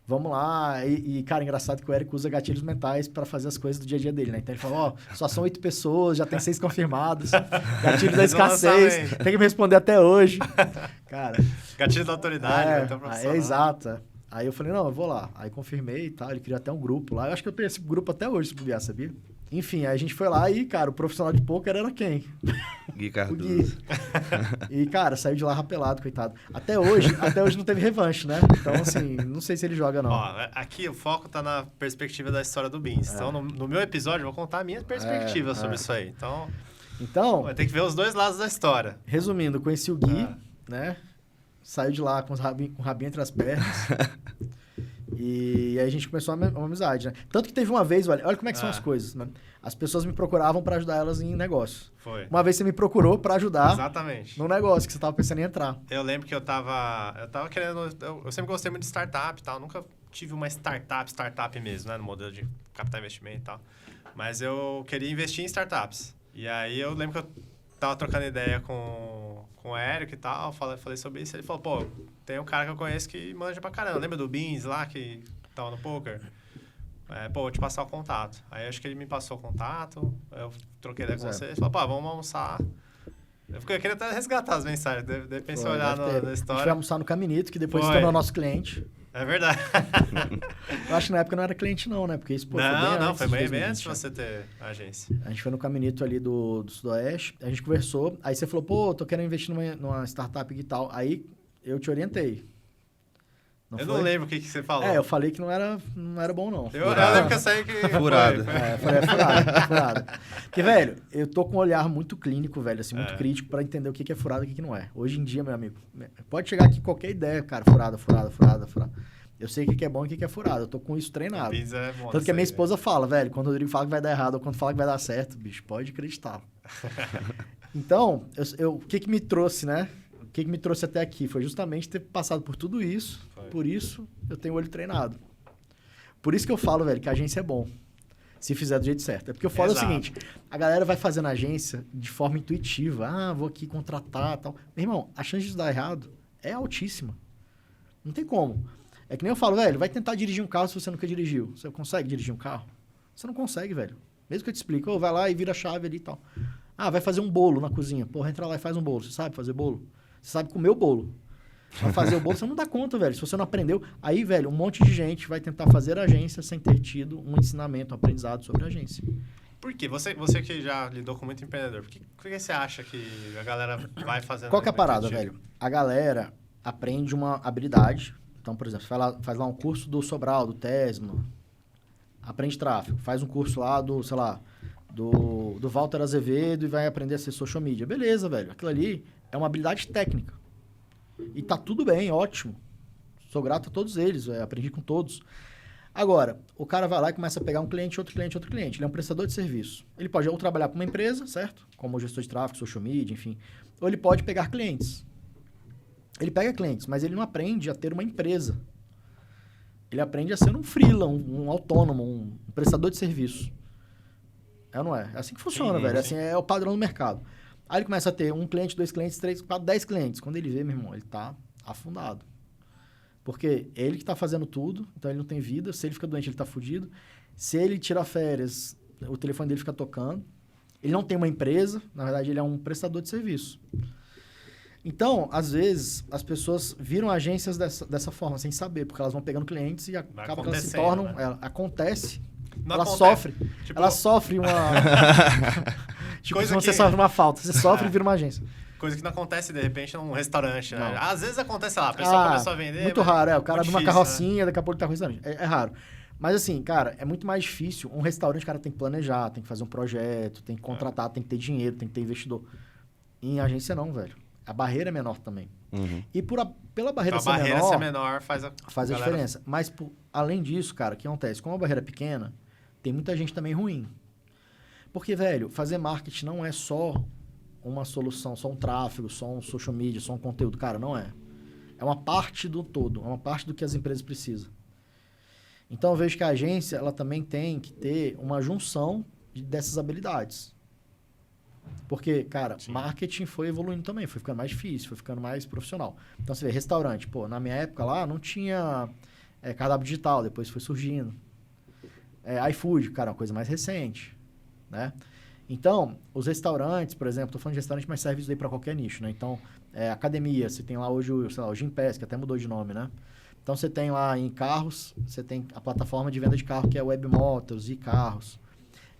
Vamos lá. E, cara, engraçado que o Érico usa gatilhos mentais pra fazer as coisas do dia a dia dele, né? Então, ele falou, só são 8 pessoas, já tem 6 confirmados. Gatilho da escassez. Tem que me responder até hoje. Cara... Gatilho da autoridade, então profissional. Exato. Aí eu falei, não, eu vou lá. Aí confirmei e tal. Ele criou até um grupo lá. Eu acho que eu tenho esse grupo até hoje, se puder, sabia? Enfim, aí a gente foi lá e, cara, o profissional de poker era quem? Gui Cardoso. O Gui. E, cara, saiu de lá rapelado, coitado. Até hoje não teve revanche, né? Então, assim, não sei se ele joga, não. Ó, aqui o foco tá na perspectiva da história do Beans. Então, no meu episódio, eu vou contar a minha perspectiva sobre isso aí. Então, vai ter que ver os dois lados da história. Resumindo, conheci o Gui, né? Saiu de lá com o rabinho entre as pernas. E aí a gente começou uma amizade, né? Tanto que teve uma vez, olha como é que são as coisas, né? As pessoas me procuravam pra ajudar elas em negócio. Foi. Uma vez você me procurou pra ajudar Exatamente. no negócio que você tava pensando em entrar. Eu lembro que eu tava querendo... Eu sempre gostei muito de startup e tal. Nunca tive uma startup mesmo, né? No modelo de capital investimento e tal. Mas eu queria investir em startups. E aí eu lembro que eu tava trocando ideia com o Érico e tal. Falei sobre isso. Ele falou, tem um cara que eu conheço que manja pra caramba. Lembra do Beans lá, que tava no poker? Vou te passar o contato. Aí acho que ele me passou o contato, eu troquei ideia com você, ele falou, vamos almoçar. Eu queria até resgatar as mensagens, de repente olhar na história. A gente foi almoçar no Caminito, que depois se tornou nosso cliente. É verdade. Eu acho que na época não era cliente não, né? Porque isso foi bem antes de você ter a agência. A gente foi no Caminito ali do Sudoeste, a gente conversou, aí você falou, tô querendo investir numa startup e tal. Aí eu te orientei. Não lembro o que você falou. Eu falei que não era bom, não. Eu lembro que eu sei que... Furado. Eu falei, furado. Porque, velho, eu tô com um olhar muito clínico, velho, assim, muito crítico pra entender o que é furado e o que não é. Hoje em dia, meu amigo, pode chegar aqui qualquer ideia, cara, furada. Eu sei o que é bom e o que é furado. Eu tô com isso treinado. Tanto que a minha esposa fala, velho, quando o Rodrigo fala que vai dar errado ou quando fala que vai dar certo, bicho, pode acreditar. Então, o que me trouxe, né? O que me trouxe até aqui foi justamente ter passado por tudo isso. Por isso, eu tenho o olho treinado. Por isso que eu falo, velho, que a agência é bom. Se fizer do jeito certo. É porque eu falo o seguinte, a galera vai fazendo agência de forma intuitiva. Vou aqui contratar e tal. Meu irmão, a chance de dar errado é altíssima. Não tem como. É que nem eu falo, velho, vai tentar dirigir um carro se você nunca dirigiu. Você consegue dirigir um carro? Você não consegue, velho. Mesmo que eu te explique, vai lá e vira a chave ali e tal. Vai fazer um bolo na cozinha. Porra, entra lá e faz um bolo. Você sabe fazer bolo? Você sabe comer o bolo. Pra fazer o bolo, você não dá conta, velho. Se você não aprendeu... Aí, velho, um monte de gente vai tentar fazer agência sem ter tido um ensinamento, um aprendizado sobre agência. Por quê? Você que já lidou com muito empreendedor, por que você acha que a galera vai fazendo... Qual que é a parada, velho? A galera aprende uma habilidade. Então, por exemplo, faz lá um curso do Sobral, do Tesma. Aprende tráfego. Faz um curso lá do, sei lá, do Walter Azevedo e vai aprender a ser social media. Beleza, velho. Aquilo ali é uma habilidade técnica. E tá tudo bem, ótimo. Sou grato a todos eles, aprendi com todos. Agora, o cara vai lá e começa a pegar um cliente, outro cliente, outro cliente. Ele é um prestador de serviço. Ele pode ou trabalhar para uma empresa, certo? Como gestor de tráfego, social media, enfim. Ou ele pode pegar clientes. Ele pega clientes, mas ele não aprende a ter uma empresa. Ele aprende a ser um freela, um autônomo, um prestador de serviço. É ou não é? É assim que funciona, velho. Assim é o padrão do mercado. Aí ele começa a ter 1 cliente, 2 clientes, 3, 4, 10 clientes. Quando ele vê, meu irmão, ele tá afundado. Porque ele que tá fazendo tudo, então ele não tem vida. Se ele fica doente, ele tá fudido. Se ele tira férias, o telefone dele fica tocando. Ele não tem uma empresa, na verdade ele é um prestador de serviço. Então, às vezes, as pessoas viram agências dessa forma, sem saber, porque elas vão pegando clientes e acaba que elas se tornam... Né? Acontece. Ela sofre. Tipo... Ela sofre uma... tipo, quando você sofre uma falta, você sofre e vira uma agência. Coisa que não acontece, de repente, num restaurante, né? Às vezes acontece lá, a pessoa começou a vender... Muito raro, o cara abre uma carrocinha, né? Daqui a pouco ele tá com restaurante. É raro. Mas assim, cara, é muito mais difícil. Um restaurante, o cara tem que planejar, tem que fazer um projeto, tem que contratar, tem que ter dinheiro, tem que ter investidor. Em agência não, velho. A barreira é menor também. E pela barreira ser menor... A barreira ser menor faz a diferença. Mas, além disso, cara, o que acontece? Como a barreira é pequena, tem muita gente também ruim. Porque, velho, fazer marketing não é só uma solução, só um tráfego, só um social media, só um conteúdo. Cara, não é. É uma parte do todo, é uma parte do que as empresas precisam. Então, eu vejo que a agência, ela também tem que ter uma junção dessas habilidades. Porque, cara, marketing foi evoluindo também, foi ficando mais difícil, foi ficando mais profissional. Então, você vê, restaurante, na minha época lá, não tinha cardápio digital, depois foi surgindo. iFood, cara, uma coisa mais recente, né? Então, os restaurantes, por exemplo, tô falando de restaurante, mas serve isso aí para qualquer nicho, né? Então, academia, você tem lá hoje, o Gympass, que até mudou de nome, né? Então, você tem lá em carros, você tem a plataforma de venda de carro, que é Webmotors e carros.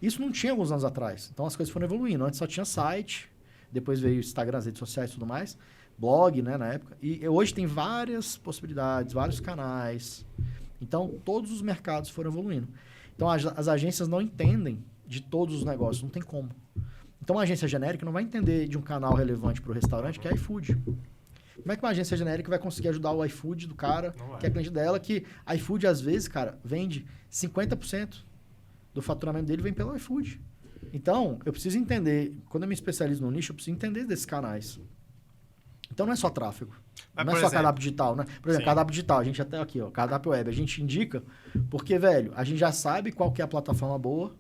Isso não tinha alguns anos atrás. Então, as coisas foram evoluindo. Antes só tinha site, depois veio o Instagram, as redes sociais e tudo mais, blog, né, na época. E hoje tem várias possibilidades, vários canais. Então, todos os mercados foram evoluindo. Então, as agências não entendem de todos os negócios, não tem como. Então, uma agência genérica não vai entender de um canal relevante para o restaurante, que é iFood. Como é que uma agência genérica vai conseguir ajudar o iFood do cara, que é cliente dela, que iFood, às vezes, cara, vende 50% do faturamento dele vem pelo iFood. Então, eu preciso entender, quando eu me especializo no nicho, eu preciso entender desses canais. Então, não é só tráfego. Mas, não é só cardápio digital, né? Por exemplo, cardápio digital, a gente até aqui, ó, cardápio web, a gente indica, porque, velho, a gente já sabe qual que é a plataforma boa,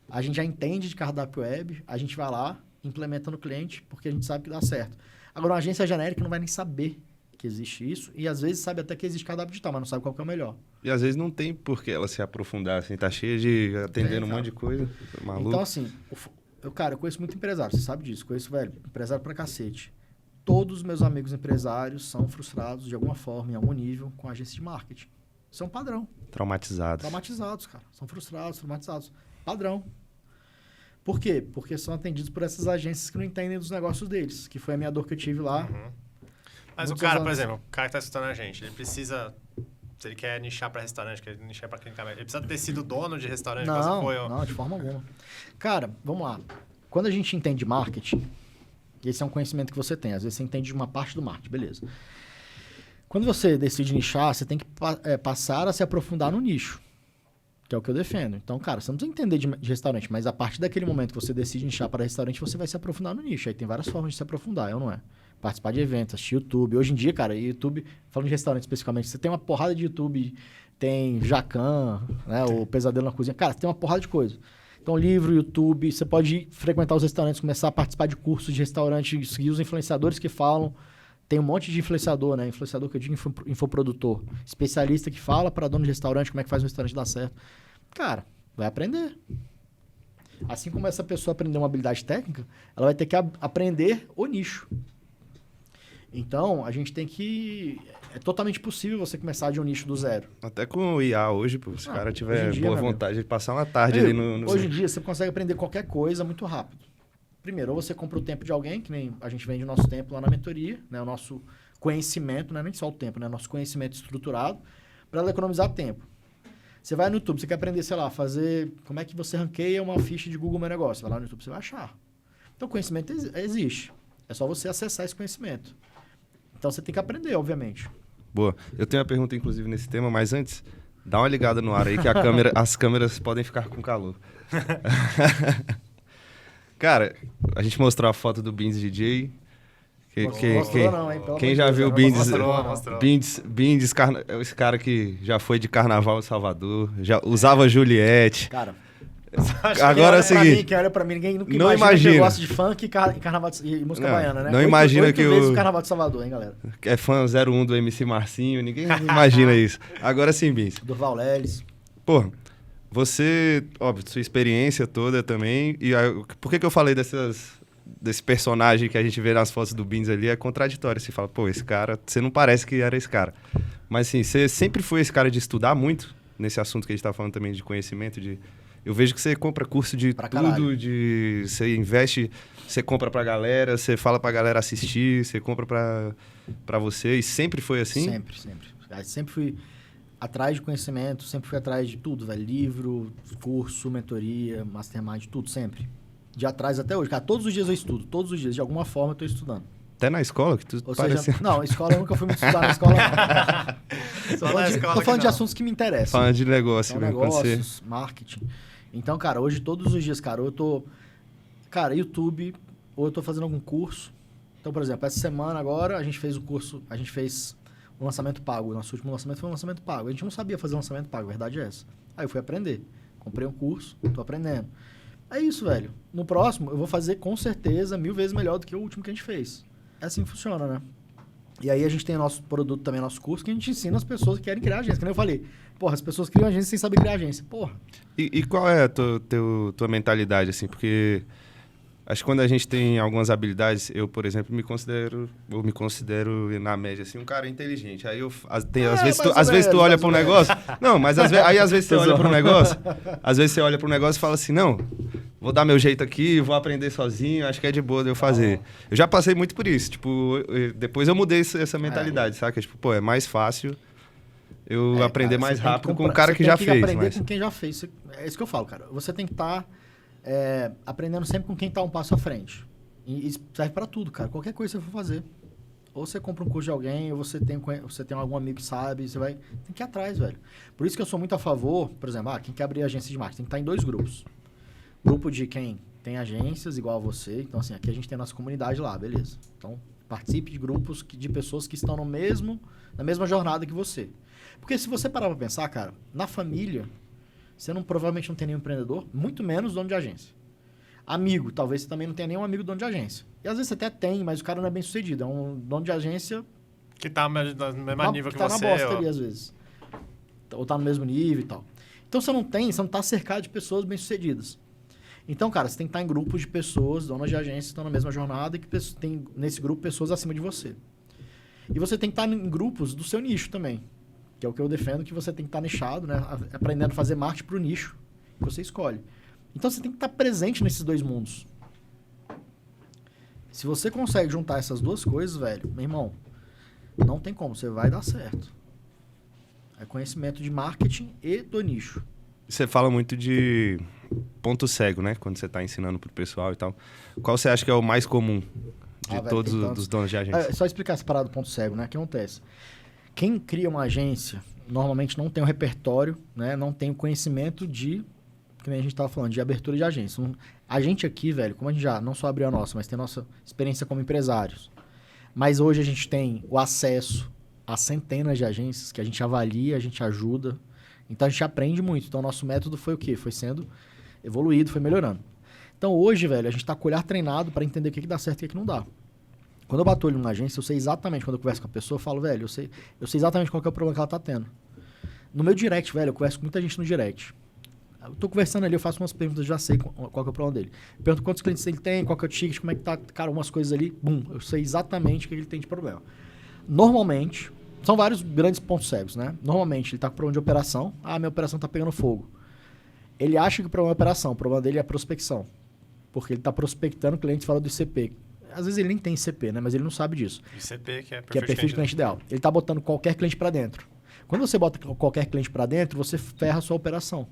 a gente já entende de cardápio web, a gente vai lá, implementa no cliente, porque a gente sabe que dá certo. Agora, uma agência genérica não vai nem saber que existe isso, e às vezes sabe até que existe cardápio digital, mas não sabe qual que é o melhor. E às vezes não tem por que ela se aprofundar, assim, tá cheia de atendendo um monte de coisa, maluco. Então, assim, eu conheço muito empresário, você sabe disso, conheço, velho, empresário pra cacete. Todos os meus amigos empresários são frustrados de alguma forma, em algum nível, com a agência de marketing. Isso é um padrão. Traumatizados, cara. São frustrados, traumatizados. Padrão. Por quê? Porque são atendidos por essas agências que não entendem dos negócios deles, que foi a minha dor que eu tive lá. Mas o cara, por exemplo, o cara que tá escutando a gente, ele precisa... Se ele quer nichar para restaurante, quer nichar para clínica médica, ele precisa ter sido dono de restaurante? Não, de forma alguma. Cara, vamos lá. Quando a gente entende marketing, esse é um conhecimento que você tem. Às vezes você entende de uma parte do marketing, beleza. Quando você decide nichar, você tem que passar a se aprofundar no nicho, que é o que eu defendo. Então, cara, você não precisa entender de restaurante, mas a partir daquele momento que você decide nichar para restaurante, você vai se aprofundar no nicho. Aí tem várias formas de se aprofundar, ou não é? Participar de eventos, assistir YouTube. Hoje em dia, cara, YouTube, falando de restaurante especificamente, você tem uma porrada de YouTube, tem Jacan, né, o Pesadelo na Cozinha. Cara, você tem uma porrada de coisa. Então, livro, YouTube, você pode frequentar os restaurantes, começar a participar de cursos de restaurante, seguir os influenciadores que falam. Tem um monte de influenciador, né? Influenciador que eu digo infoprodutor. Especialista que fala para dono de restaurante como é que faz um restaurante dar certo. Cara, vai aprender. Assim como essa pessoa aprender uma habilidade técnica, ela vai ter que aprender o nicho. Então, a gente tem que... É totalmente possível você começar de um nicho do zero. Até com o IA hoje, pô, se o cara tiver boa vontade de passar uma tarde ali no... Hoje em dia, você consegue aprender qualquer coisa muito rápido. Primeiro, ou você compra o tempo de alguém, que nem a gente vende o nosso tempo lá na mentoria, né? O nosso conhecimento, não é nem só o tempo, né? Nosso conhecimento estruturado, para ela economizar tempo. Você vai no YouTube, você quer aprender, sei lá, fazer... Como é que você ranqueia uma ficha de Google Meu Negócio? Vai lá no YouTube, você vai achar. Então, o conhecimento existe. É só você acessar esse conhecimento. Então, você tem que aprender, obviamente. Boa. Eu tenho uma pergunta, inclusive, nesse tema, mas antes, dá uma ligada no ar aí que as câmeras podem ficar com calor. Cara, a gente mostrou a foto do Beans DJ. Quem já viu o Beans? Beans, esse cara que já foi de carnaval em Salvador, já usava Juliette. Cara... Agora é o seguinte... Quem olha pra mim, ninguém nunca não imagina que eu gosto de funk e carnaval e música baiana, né? Não imagina que o Carnaval de Salvador, hein, galera? É fã 01 do MC Marcinho, ninguém imagina isso. Agora sim, Beans. Durval Leles. Pô, você, óbvio, sua experiência toda também, e por que eu falei desse personagem que a gente vê nas fotos do Beans ali, é contraditório. Você fala, pô, esse cara, você não parece que era esse cara. Mas assim, você sempre foi esse cara de estudar muito, nesse assunto que a gente tá falando também de conhecimento, Eu vejo que você compra curso de pra tudo, caralho. Você investe, você compra pra galera, você fala pra galera assistir, você compra pra você, e sempre foi assim? Sempre. Sempre fui atrás de conhecimento, sempre fui atrás de tudo, velho. Livro, curso, mentoria, mastermind, tudo, sempre. De atrás até hoje. Cara, todos os dias eu estudo, todos os dias, de alguma forma eu tô estudando. Até na escola? Que tu Seja, não, escola eu nunca fui muito estudar na escola, não. Tô falando de assuntos que me interessam. Falando de negócio, então, negócios, marketing. Então, cara, hoje, todos os dias, cara, eu tô... Cara, YouTube, ou eu tô fazendo algum curso. Então, por exemplo, essa semana agora, a gente fez um lançamento pago. Nosso último lançamento foi um lançamento pago. A gente não sabia fazer lançamento pago, a verdade é essa. Aí eu fui aprender. Comprei um curso, tô aprendendo. É isso, velho. No próximo, eu vou fazer com certeza 1000 vezes melhor do que o último que a gente fez. É assim que funciona, né? E aí a gente tem o nosso produto também, nosso curso, que a gente ensina as pessoas que querem criar agência. Como eu falei, porra, as pessoas criam agência sem saber criar agência. Porra. E qual é a tua mentalidade, assim? Porque acho que quando a gente tem algumas habilidades, eu, por exemplo, me considero na média, assim, um cara inteligente. Aí às vezes tu olha para um negócio... Não, mas às vezes você olha para um negócio... Às vezes você olha para um negócio e fala assim, não, vou dar meu jeito aqui, vou aprender sozinho, acho que é de boa de eu fazer. Eu já passei muito por isso. Tipo, depois eu mudei essa mentalidade, saca? Tipo, pô, é mais fácil eu aprender mais rápido com um cara que já fez. Você tem que aprender com quem já fez. É isso que eu falo, cara. Você tem que estar aprendendo sempre com quem está um passo à frente. E isso serve para tudo, cara. Qualquer coisa que você for fazer. Ou você compra um curso de alguém, ou você tem algum amigo que sabe, você vai... Tem que ir atrás, velho. Por isso que eu sou muito a favor, por exemplo, quem quer abrir agência de marketing tem que estar em 2 grupos. Grupo de quem tem agências igual a você. Então, assim, aqui a gente tem a nossa comunidade lá, beleza. Então, participe de grupos de pessoas que estão na mesma jornada que você. Porque se você parar pra pensar, cara, na família, você provavelmente não tem nenhum empreendedor, muito menos dono de agência. Amigo, talvez você também não tenha nenhum amigo dono de agência. E às vezes você até tem, mas o cara não é bem sucedido. É um dono de agência Que tá no mesmo nível que tá você. Tá na bosta ali, às vezes. Ou tá no mesmo nível e tal. Então você não tá cercado de pessoas bem-sucedidas. Então, cara, você tem que estar em grupos de pessoas, donas de agência, que estão na mesma jornada e que tem, nesse grupo, pessoas acima de você. E você tem que estar em grupos do seu nicho também. Que é o que eu defendo, que você tem que estar nichado, né? Aprendendo a fazer marketing pro nicho que você escolhe. Então, você tem que estar presente nesses dois mundos. Se você consegue juntar essas duas coisas, velho, meu irmão, não tem como, você vai dar certo. É conhecimento de marketing e do nicho. Você fala muito de ponto cego, né? Quando você está ensinando pro pessoal e tal. Qual você acha que é o mais comum de todos os donos de agência? Só explicar essa parada do ponto cego, né? O que acontece? Quem cria uma agência, normalmente não tem o repertório, né? Não tem o conhecimento de, que nem a gente estava falando, de abertura de agência. A gente aqui, velho, como a gente já não só abriu a nossa, mas tem a nossa experiência como empresários. Mas hoje a gente tem o acesso a centenas de agências que a gente avalia, a gente ajuda. Então a gente aprende muito. Então o nosso método foi o quê? Foi sendo evoluído, foi melhorando. Então hoje, velho, a gente está com o olhar treinado para entender o que dá certo e o que não dá. Quando eu bato olho numa agência, eu sei exatamente, quando eu converso com a pessoa, eu falo, velho, eu sei exatamente qual que é o problema que ela tá tendo. No meu direct, velho, eu converso com muita gente no direct. Eu tô conversando ali, eu faço umas perguntas, já sei qual que é o problema dele. Pergunto quantos clientes ele tem, qual que é o ticket, como é que tá, cara, umas coisas ali, bum, eu sei exatamente o que ele tem de problema. Normalmente, são vários grandes pontos cegos, né? Normalmente, ele tá com problema de operação, minha operação tá pegando fogo. Ele acha que o problema é operação, o problema dele é a prospecção. Porque ele tá prospectando clientes fora do ICP. Às vezes ele nem tem ICP, né? Mas ele não sabe disso. ICP, que é perfil de cliente ideal. Ele tá botando qualquer cliente para dentro. Quando você bota qualquer cliente para dentro, você ferra a sua operação.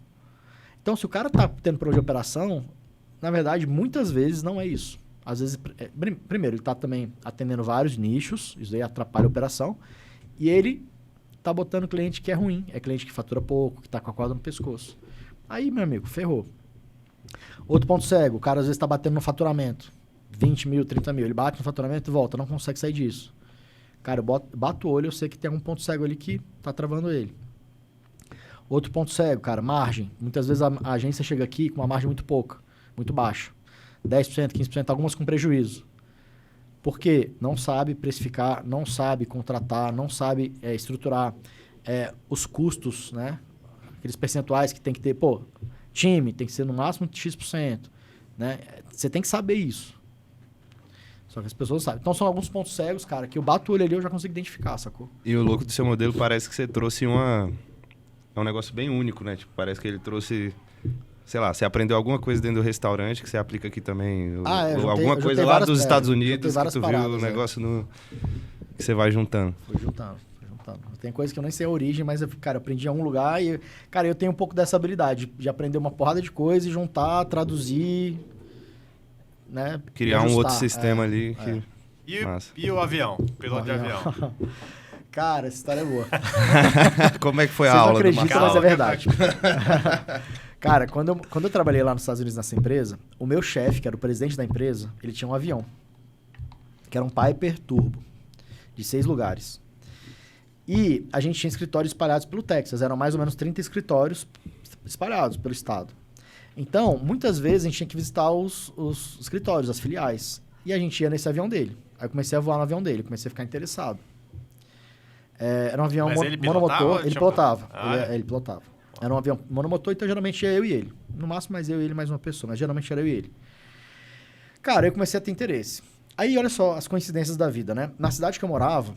Então, se o cara tá tendo problema de operação, na verdade, muitas vezes não é isso. Às vezes, primeiro, ele tá também atendendo vários nichos, isso aí atrapalha a operação, e ele tá botando cliente que é ruim, é cliente que fatura pouco, que tá com a corda no pescoço. Aí, meu amigo, ferrou. Outro ponto cego, o cara às vezes tá batendo no faturamento, 20 mil, 30 mil, ele bate no faturamento e volta, não consegue sair disso. Cara, eu bato o olho, eu sei que tem algum ponto cego ali que tá travando ele. Outro ponto cego, cara, margem. Muitas vezes a agência chega aqui com uma margem muito pouca, muito baixa. 10%, 15%, algumas com prejuízo. Por quê? Não sabe precificar, não sabe contratar, não sabe estruturar os custos, né? Aqueles percentuais que tem que ter, time tem que ser no máximo X%, né? Você tem que saber isso. Só que as pessoas sabem. Então são alguns pontos cegos, cara, que eu bato o olho ali e eu já consigo identificar, sacou? E o louco do seu modelo parece que você trouxe é um negócio bem único, né? Tipo, parece que ele trouxe, sei lá, você aprendeu alguma coisa dentro do restaurante que você aplica aqui também. Ou alguma coisa lá dos Estados Unidos que tu viu o negócio que você vai juntando. Fui juntando. Tem coisa que eu nem sei a origem, mas, eu aprendi em algum lugar e, cara, eu tenho um pouco dessa habilidade de aprender uma porrada de coisa e juntar, traduzir, né? Criar um outro sistema ali. E o avião? Piloto de avião? Cara, essa história é boa. Como é que foi a aula do Marcelo? Mas é verdade. Cara, quando eu trabalhei lá nos Estados Unidos nessa empresa, o meu chefe, que era o presidente da empresa, ele tinha um avião, que era um Piper Turbo, de 6 lugares. E a gente tinha escritórios espalhados pelo Texas. Eram mais ou menos 30 escritórios espalhados pelo estado. Então, muitas vezes a gente tinha que visitar os escritórios, as filiais. E a gente ia nesse avião dele. Aí eu comecei a voar no avião dele, comecei a ficar interessado. Era um avião monomotor. Ele pilotava. Ele pilotava. Era um avião monomotor, então geralmente ia eu e ele. No máximo, mais eu e ele, mais uma pessoa. Mas geralmente era eu e ele. Cara, eu comecei a ter interesse. Aí, olha só as coincidências da vida, né? Na cidade que eu morava,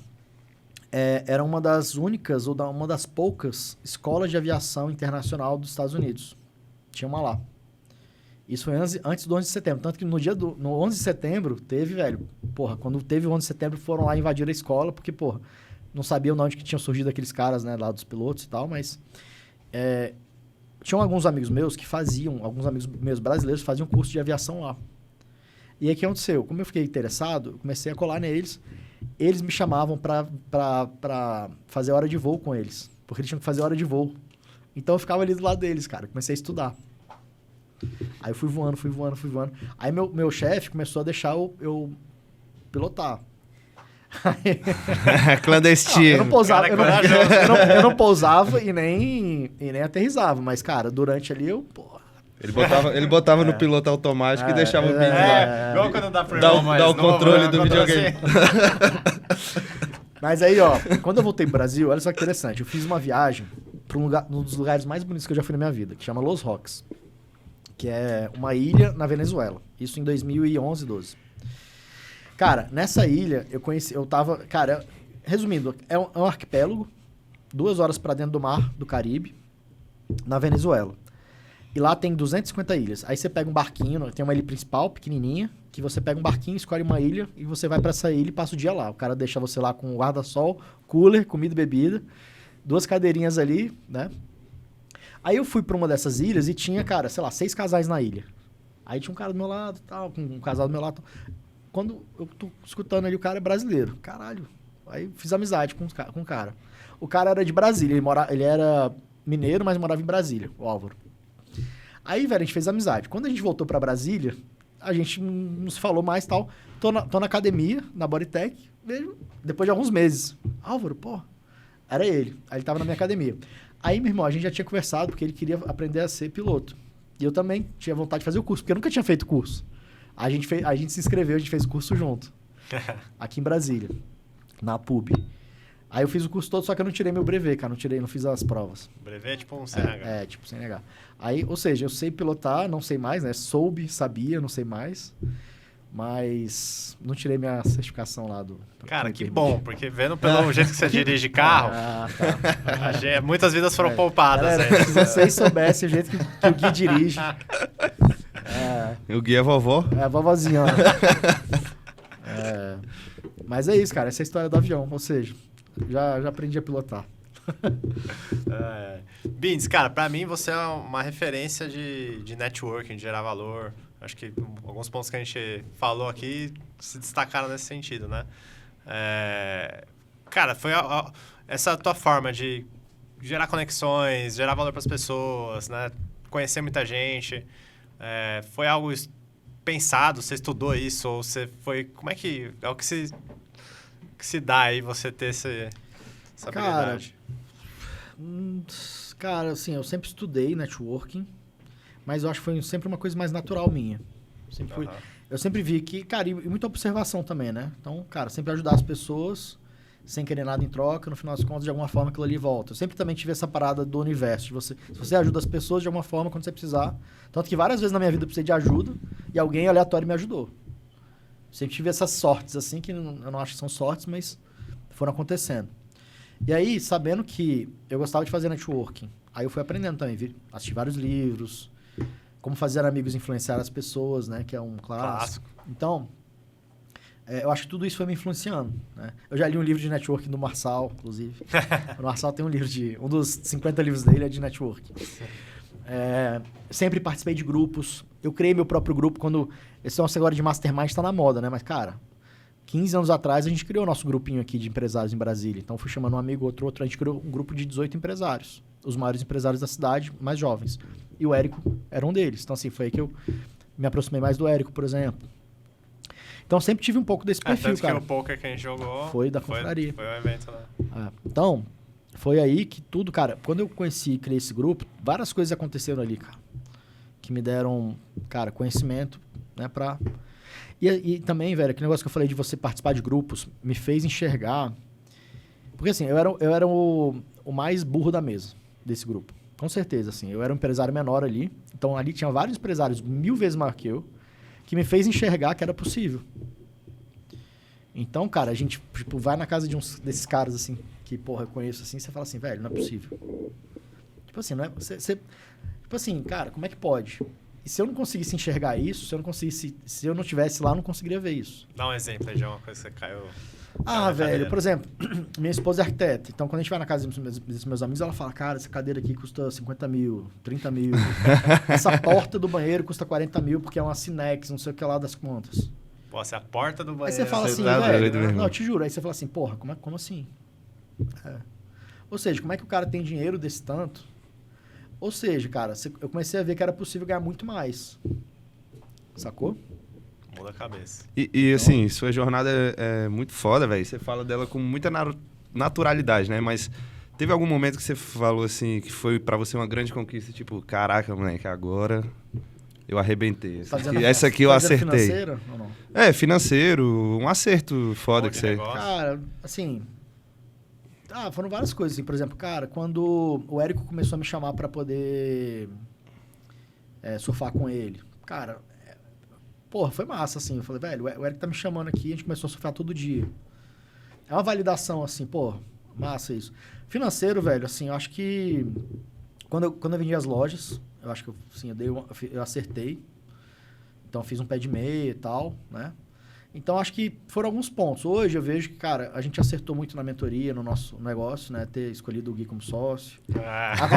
era uma das únicas, ou uma das poucas escolas de aviação internacional dos Estados Unidos. Tinha uma lá. Isso foi antes do 11 de setembro. Tanto que no 11 de setembro, teve, velho... quando teve o 11 de setembro, foram lá invadir a escola, porque, não sabiam de onde que tinham surgido aqueles caras, né, lá dos pilotos e tal, mas... tinham alguns amigos meus alguns amigos meus brasileiros faziam curso de aviação lá. E aí, o que aconteceu? Como eu fiquei interessado, eu comecei a colar neles. Eles me chamavam pra fazer hora de voo com eles. Porque eles tinham que fazer hora de voo. Então, eu ficava ali do lado deles, cara. Comecei a estudar. Aí, eu fui voando. Aí, meu chefe começou a deixar eu pilotar. Clandestino. Eu não pousava, eu não pousava e nem aterrissava. Mas, cara, durante ali, Ele botava no piloto automático e deixava o Bing lá. Igual quando dá pra Dá o controle do videogame. Assim. Mas aí, ó, quando eu voltei pro Brasil, olha só que interessante. Eu fiz uma viagem pra um dos lugares mais bonitos que eu já fui na minha vida, que chama Los Roques, que é uma ilha na Venezuela. Isso em 2011, 12. Cara, nessa ilha, Cara, resumindo, é um arquipélago, 2 horas pra dentro do mar do Caribe, na Venezuela. E lá tem 250 ilhas. Aí você pega um barquinho, tem uma ilha principal, pequenininha, que você pega um barquinho, escolhe uma ilha e você vai pra essa ilha e passa o dia lá. O cara deixa você lá com guarda-sol, cooler, comida e bebida, 2 cadeirinhas ali, né? Aí eu fui pra uma dessas ilhas e tinha, cara, sei lá, 6 casais na ilha. Aí tinha um cara do meu lado, tal, com um casal do meu lado. Quando eu tô escutando ali, o cara é brasileiro. Caralho. Aí fiz amizade com o cara. O cara era de Brasília, ele era mineiro, mas morava em Brasília, o Álvaro. Aí, velho, a gente fez amizade. Quando a gente voltou pra Brasília, a gente não se falou mais e tal. Tô na academia, na Bodytech, vejo, depois de alguns meses. Álvaro, pô, era ele. Aí ele tava na minha academia. Aí, meu irmão, a gente já tinha conversado, porque ele queria aprender a ser piloto. E eu também tinha vontade de fazer o curso, porque eu nunca tinha feito curso. A gente se inscreveu, a gente fez o curso junto. Aqui em Brasília, na PUB. Aí eu fiz o curso todo, só que eu não tirei meu brevet, cara. Não fiz as provas. Brevet é tipo um CNH. Tipo CNH. Aí, ou seja, eu sei pilotar, não sei mais, né? Sabia, não sei mais. Mas não tirei minha certificação lá do... Cara, que bom, porque vendo pelo jeito que você dirige carro, tá. Muitas vidas foram poupadas. Galera, se vocês soubessem o jeito que o Gui dirige... O Gui é vovó? É a vovozinha. Mas é isso, cara. Essa é a história do avião. Ou seja, já aprendi a pilotar. Beans, cara, pra mim você é uma referência de networking, de gerar valor. Acho que alguns pontos que a gente falou aqui se destacaram nesse sentido, né? Cara, foi essa tua forma de gerar conexões, gerar valor para as pessoas, né? Conhecer muita gente. Foi algo pensado? Você estudou isso? Ou você foi... Como é que... É o que se dá aí você ter essa habilidade? Cara, assim, eu sempre estudei networking, mas eu acho que foi sempre uma coisa mais natural minha. Eu sempre vi que, cara, e muita observação também, né? Então, cara, sempre ajudar as pessoas sem querer nada em troca, no final das contas, de alguma forma, aquilo ali volta. Eu sempre também tive essa parada do universo, se você ajuda as pessoas de alguma forma quando você precisar. Tanto que várias vezes na minha vida eu precisei de ajuda e alguém aleatório me ajudou. Sempre tive essas sortes, assim, que eu não acho que são sortes, mas foram acontecendo. E aí, sabendo que eu gostava de fazer networking, aí eu fui aprendendo também, assisti vários livros, como fazer amigos influenciar as pessoas, né? Que é um clássico. Então, eu acho que tudo isso foi me influenciando, né? Eu já li um livro de networking do Marçal, inclusive. O Marçal tem um livro um dos 50 livros dele é de networking. Sempre participei de grupos. Eu criei meu próprio grupo quando... Esse negócio agora de mastermind está na moda, né? Mas, cara, 15 anos atrás a gente criou o nosso grupinho aqui de empresários em Brasília. Então, fui chamando um amigo, outro. A gente criou um grupo de 18 empresários. Os maiores empresários da cidade, mais jovens. E o Érico era um deles. Então, assim, foi aí que eu me aproximei mais do Érico, por exemplo. Então, sempre tive um pouco desse perfil, tanto cara. Que o poker que a gente jogou... Foi da confraria. Foi um evento, né? Então, foi aí que tudo, cara... Quando eu conheci e criei esse grupo, várias coisas aconteceram ali, cara. Que me deram, cara, conhecimento, né, pra... E também, velho, aquele negócio que eu falei de você participar de grupos, me fez enxergar... Porque, assim, eu era o mais burro da mesa desse grupo. Com certeza, assim. Eu era um empresário menor ali. Então, ali tinha vários empresários 1000 vezes maior que eu, que me fez enxergar que era possível. Então, cara, a gente, tipo, vai na casa de desses caras, assim, que, porra, eu conheço, assim, você fala assim, velho, não é possível. Tipo assim, não é... tipo assim, cara, como é que pode? E se eu não conseguisse enxergar isso, se eu não tivesse lá, eu não conseguiria ver isso. Dá um exemplo aí de uma coisa que você caiu... velho, por exemplo, minha esposa é arquiteta. Então, quando a gente vai na casa dos meus amigos, ela fala, cara, essa cadeira aqui custa 50 mil, 30 mil. Essa porta do banheiro custa 40 mil, porque é uma Cinex, não sei o que lá das contas. Pô, se a porta do banheiro... Aí você fala assim, velho... Não, eu te juro. Aí você fala assim, porra, como assim? Ou seja, como é que o cara tem dinheiro desse tanto? Ou seja, cara, eu comecei a ver que era possível ganhar muito mais. Sacou? Muda a cabeça. E assim, sua jornada é muito foda, velho. Você fala dela com muita naturalidade, né? Mas teve algum momento que você falou assim, que foi pra você uma grande conquista, tipo, caraca, moleque, agora eu arrebentei. Essa aqui eu acertei. Financeira ou não? Financeiro, um acerto foda que você... Cara, assim, Foram várias coisas, assim. Por exemplo, cara, quando o Érico começou a me chamar pra poder surfar com ele, cara, porra, foi massa, assim. Eu falei, velho, o Érico tá me chamando aqui, a gente começou a surfar todo dia. É uma validação, assim, pô, massa isso. Financeiro, velho, assim, eu acho que quando eu vendi as lojas, eu acho que assim, eu acertei. Então, fiz um pé de meia e tal, né? Então, acho que foram alguns pontos. Hoje, eu vejo que, cara, a gente acertou muito na mentoria, no nosso negócio, né? Ter escolhido o Gui como sócio. Há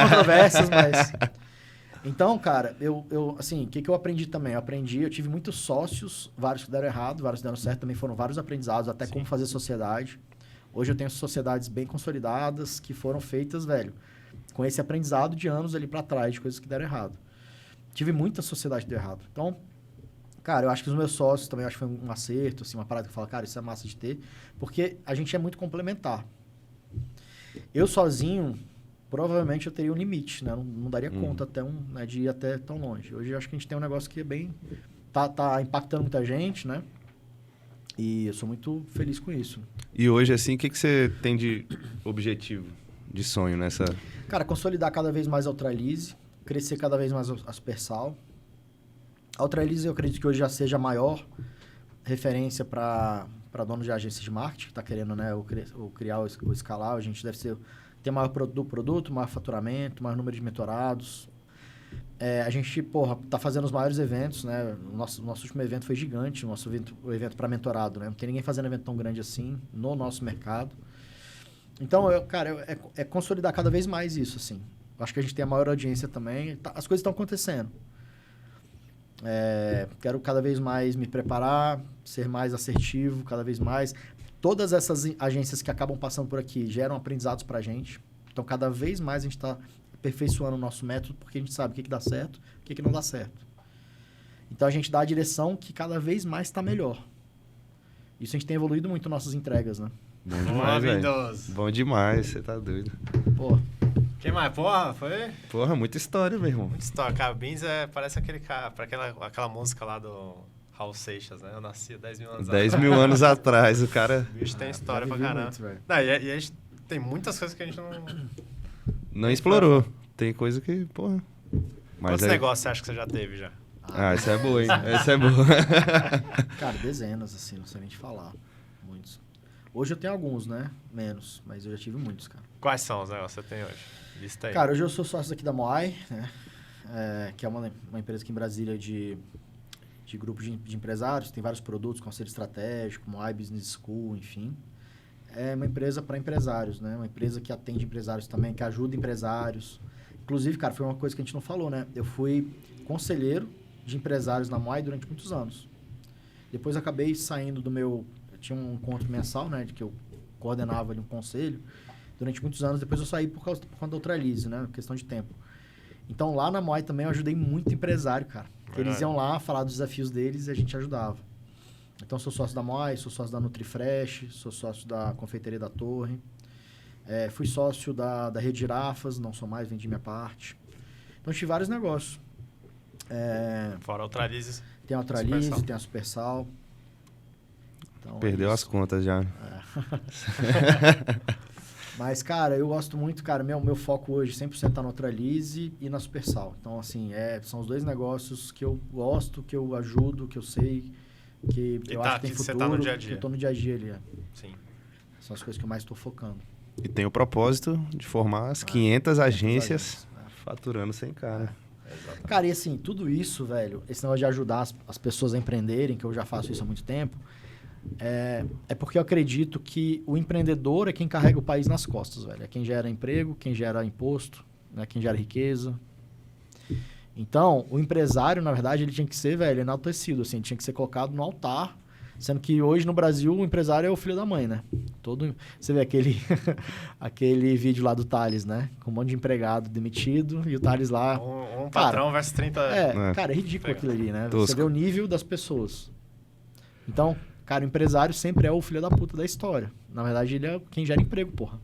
controvérsias, mas... Então, cara, assim, o que eu aprendi também? Eu tive muitos sócios, vários que deram errado, vários que deram certo. Também foram vários aprendizados, até como fazer sociedade. Hoje eu tenho sociedades bem consolidadas que foram feitas, velho, com esse aprendizado de anos ali pra trás, de coisas que deram errado. Tive muita sociedade que deu errado. Então, cara, eu acho que os meus sócios também, acho que foi um acerto, assim, uma parada que eu falo, cara, isso é massa de ter, porque a gente é muito complementar. Eu sozinho, provavelmente eu teria um limite, né? Não daria conta né, de ir até tão longe. Hoje eu acho que a gente tem um negócio que é bem... Tá impactando muita gente, né? E eu sou muito feliz com isso. E hoje, assim, o que você tem de objetivo, de sonho nessa... Cara, consolidar cada vez mais a Ultralize, crescer cada vez mais a Supersal. A Ultralize eu acredito que hoje já seja a maior referência para donos de agência de marketing, que está querendo, né, criar ou escalar. A gente deve ter maior produto, maior faturamento, maior número de mentorados. A gente, tá fazendo os maiores eventos, né? O nosso último evento foi gigante, o evento para mentorado, né? Não tem ninguém fazendo evento tão grande assim no nosso mercado. Então, cara, é consolidar cada vez mais isso, assim. Acho que a gente tem a maior audiência também. As coisas estão acontecendo. Quero cada vez mais me preparar, ser mais assertivo, cada vez mais. Todas essas agências que acabam passando por aqui geram aprendizados pra gente. Então, cada vez mais a gente está aperfeiçoando o nosso método, porque a gente sabe o que dá certo, o que não dá certo. Então, a gente dá a direção que cada vez mais está melhor. Isso a gente tem evoluído muito nas nossas entregas, né? Bom demais, velho. Bom demais, você tá doido. Pô. Quem mais? Porra, foi? Porra, muita história, meu irmão. Muita história. Cara, o Beans parece aquele cara, aquela música lá do Raul Seixas, né? Eu nasci 10 mil anos atrás. 10 mil anos atrás, o cara... O bicho tem história pra caramba. Muito, e a gente tem muitas coisas que a gente não explorou. Tem coisa que, porra... Quantos negócios você acha que você já teve já? Essa é boa, hein? Essa é boa. Cara, dezenas, assim, não sei nem te falar. Muitos. Hoje eu tenho alguns, né? Menos, mas eu já tive muitos, cara. Quais são os negócios que você tem hoje? Lista aí. Cara, hoje eu sou sócio aqui da Moai, né? Que é uma empresa aqui em Brasília de grupo de empresários. Tem vários produtos, conselho estratégico, Moai Business School, enfim. É uma empresa para empresários, né? Uma empresa que atende empresários também, que ajuda empresários. Inclusive, cara, foi uma coisa que a gente não falou, né? Eu fui conselheiro de empresários na Moai durante muitos anos. Depois acabei saindo do meu... Eu tinha um encontro mensal, né? De que eu coordenava ali um conselho. Durante muitos anos, depois eu saí por conta da Ultralize, né? Questão de tempo. Então, lá na Moai também eu ajudei muito empresário, cara. Eles iam lá falar dos desafios deles e a gente ajudava. Então, sou sócio da Moai, sou sócio da NutriFresh, sou sócio da Confeitaria da Torre. Fui sócio da Rede Girafas, não sou mais, vendi minha parte. Então, tive vários negócios. Fora a Ultralize. Tem a Ultralize, tem a Supersal. Então, perdeu as contas já. Mas, cara, eu gosto muito, cara, meu foco hoje 100% tá na Ultralize e na Supersal. Então, assim, são os dois negócios que eu gosto, que eu ajudo, que eu sei, que eu acho que tem futuro. Você tá no dia a dia. Que eu tô no dia a dia ali, Sim. São as coisas que eu mais estou focando. E tem o propósito de formar as 500 agências faturando sem cara. Cara, e assim, tudo isso, velho, esse negócio de ajudar as pessoas a empreenderem, que eu já faço isso há muito tempo, é porque eu acredito que o empreendedor é quem carrega o país nas costas, velho. É quem gera emprego, quem gera imposto, né? Quem gera riqueza. Então, o empresário, na verdade, ele tinha que ser, velho, enaltecido, assim, tinha que ser colocado no altar, sendo que hoje no Brasil o empresário é o filho da mãe, né? Você vê aquele vídeo lá do Thales, né? Com um monte de empregado demitido e o Thales lá... Um patrão versus 30... Cara, é ridículo aquilo ali, né? Tosco. Você vê o nível das pessoas. Então, cara, o empresário sempre é o filho da puta da história. Na verdade, ele é quem gera emprego, porra.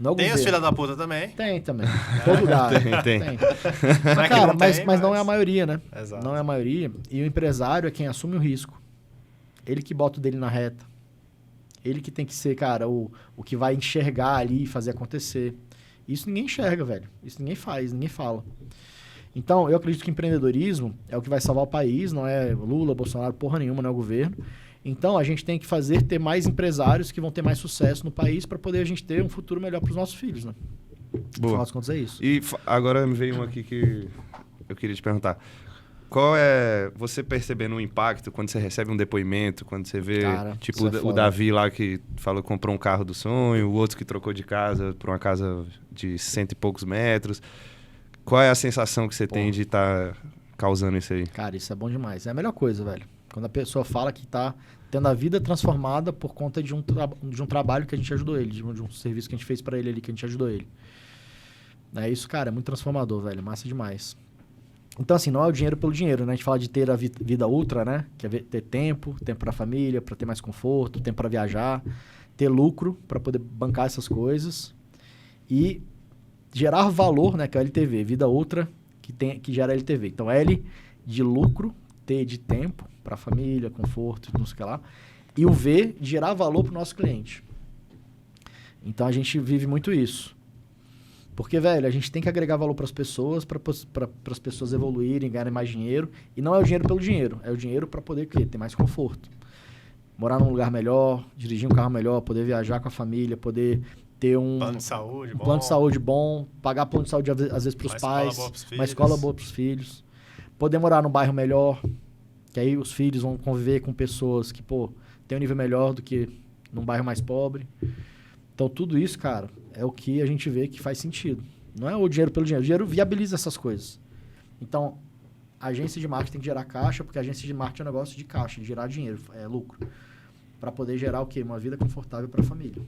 Não tem os filhos da puta também? Tem também. Em todo lugar. Tem. Mas, cara, mas não é a maioria, né? Exato. Não é a maioria. E o empresário é quem assume o risco. Ele que bota o dele na reta. Ele que tem que ser, cara, o que vai enxergar ali e fazer acontecer. Isso ninguém enxerga, velho. Isso ninguém faz, ninguém fala. Então, eu acredito que empreendedorismo é o que vai salvar o país, não é Lula, Bolsonaro, porra nenhuma, não é o governo. Então, a gente tem que ter mais empresários que vão ter mais sucesso no país para poder a gente ter um futuro melhor para os nossos filhos, né? Boa. Afinal das contas, é isso. E agora me veio um aqui que eu queria te perguntar. Qual é, você percebendo um impacto quando você recebe um depoimento, quando você vê, cara, tipo, o Davi lá que falou que comprou um carro do sonho, o outro que trocou de casa por uma casa de 100 e poucos metros. Qual é a sensação que você tem de estar causando isso aí? Cara, isso é bom demais. É a melhor coisa, velho. Quando a pessoa fala que tá tendo a vida transformada por conta de um trabalho que a gente ajudou ele, de um serviço que a gente fez pra ele ali, que a gente ajudou ele. É isso, cara, é muito transformador, velho. Massa demais. Então, assim, não é o dinheiro pelo dinheiro, né? A gente fala de ter a vida ultra, né? Que é ter tempo pra família, pra ter mais conforto, tempo pra viajar, ter lucro pra poder bancar essas coisas e gerar valor, né? Que é o LTV, vida ultra que gera LTV. Então, L de lucro, T de tempo pra família, conforto, não sei o que lá. E o V de gerar valor pro nosso cliente. Então, a gente vive muito isso. Porque, velho, a gente tem que agregar valor para as pessoas, para as pessoas evoluírem, ganharem mais dinheiro. E não é o dinheiro pelo dinheiro. É o dinheiro para poder ter mais conforto. Morar num lugar melhor, dirigir um carro melhor, poder viajar com a família, poder ter um plano de saúde bom. Plano de saúde bom, pagar plano de saúde às vezes para os pais, uma escola boa para os filhos. Poder morar num bairro melhor, que aí os filhos vão conviver com pessoas que, pô, tem um nível melhor do que num bairro mais pobre. Então, tudo isso, cara, é o que a gente vê que faz sentido. Não é o dinheiro pelo dinheiro. O dinheiro viabiliza essas coisas. Então, a agência de marketing tem que gerar caixa, porque a agência de marketing é um negócio de caixa, de gerar dinheiro, é lucro. Para poder gerar o quê? Uma vida confortável para a família.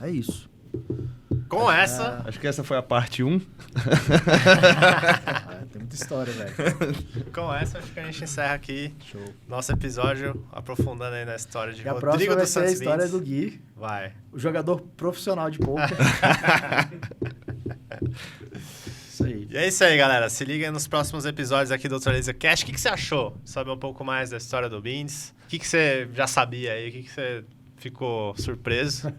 É isso. Com essa... Acho que essa foi a parte 1. Tem muita história, velho. Com essa, acho que a gente encerra aqui. Show. Nosso episódio, aprofundando aí na história de E a Rodrigo próxima vai dos ser a Santos história Vintes. do Gui, Vai. o jogador profissional de poker. Isso aí. E é isso aí, galera. Se liga nos próximos episódios aqui do Doutor Laser Cast. O que você achou? Saber um pouco mais da história do Beans. O que você já sabia aí? O que você ficou surpreso?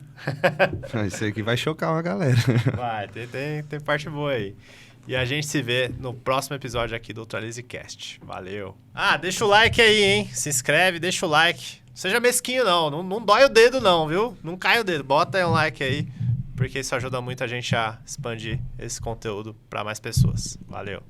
Isso aqui vai chocar uma galera. Vai, tem parte boa aí. E a gente se vê no próximo episódio aqui do Ultralize Cast. Valeu. Ah, deixa o like aí, hein? Se inscreve, deixa o like. Não seja mesquinho, não dói o dedo, não, viu? Não cai o dedo. Bota aí um like aí, porque isso ajuda muito a gente a expandir esse conteúdo para mais pessoas. Valeu.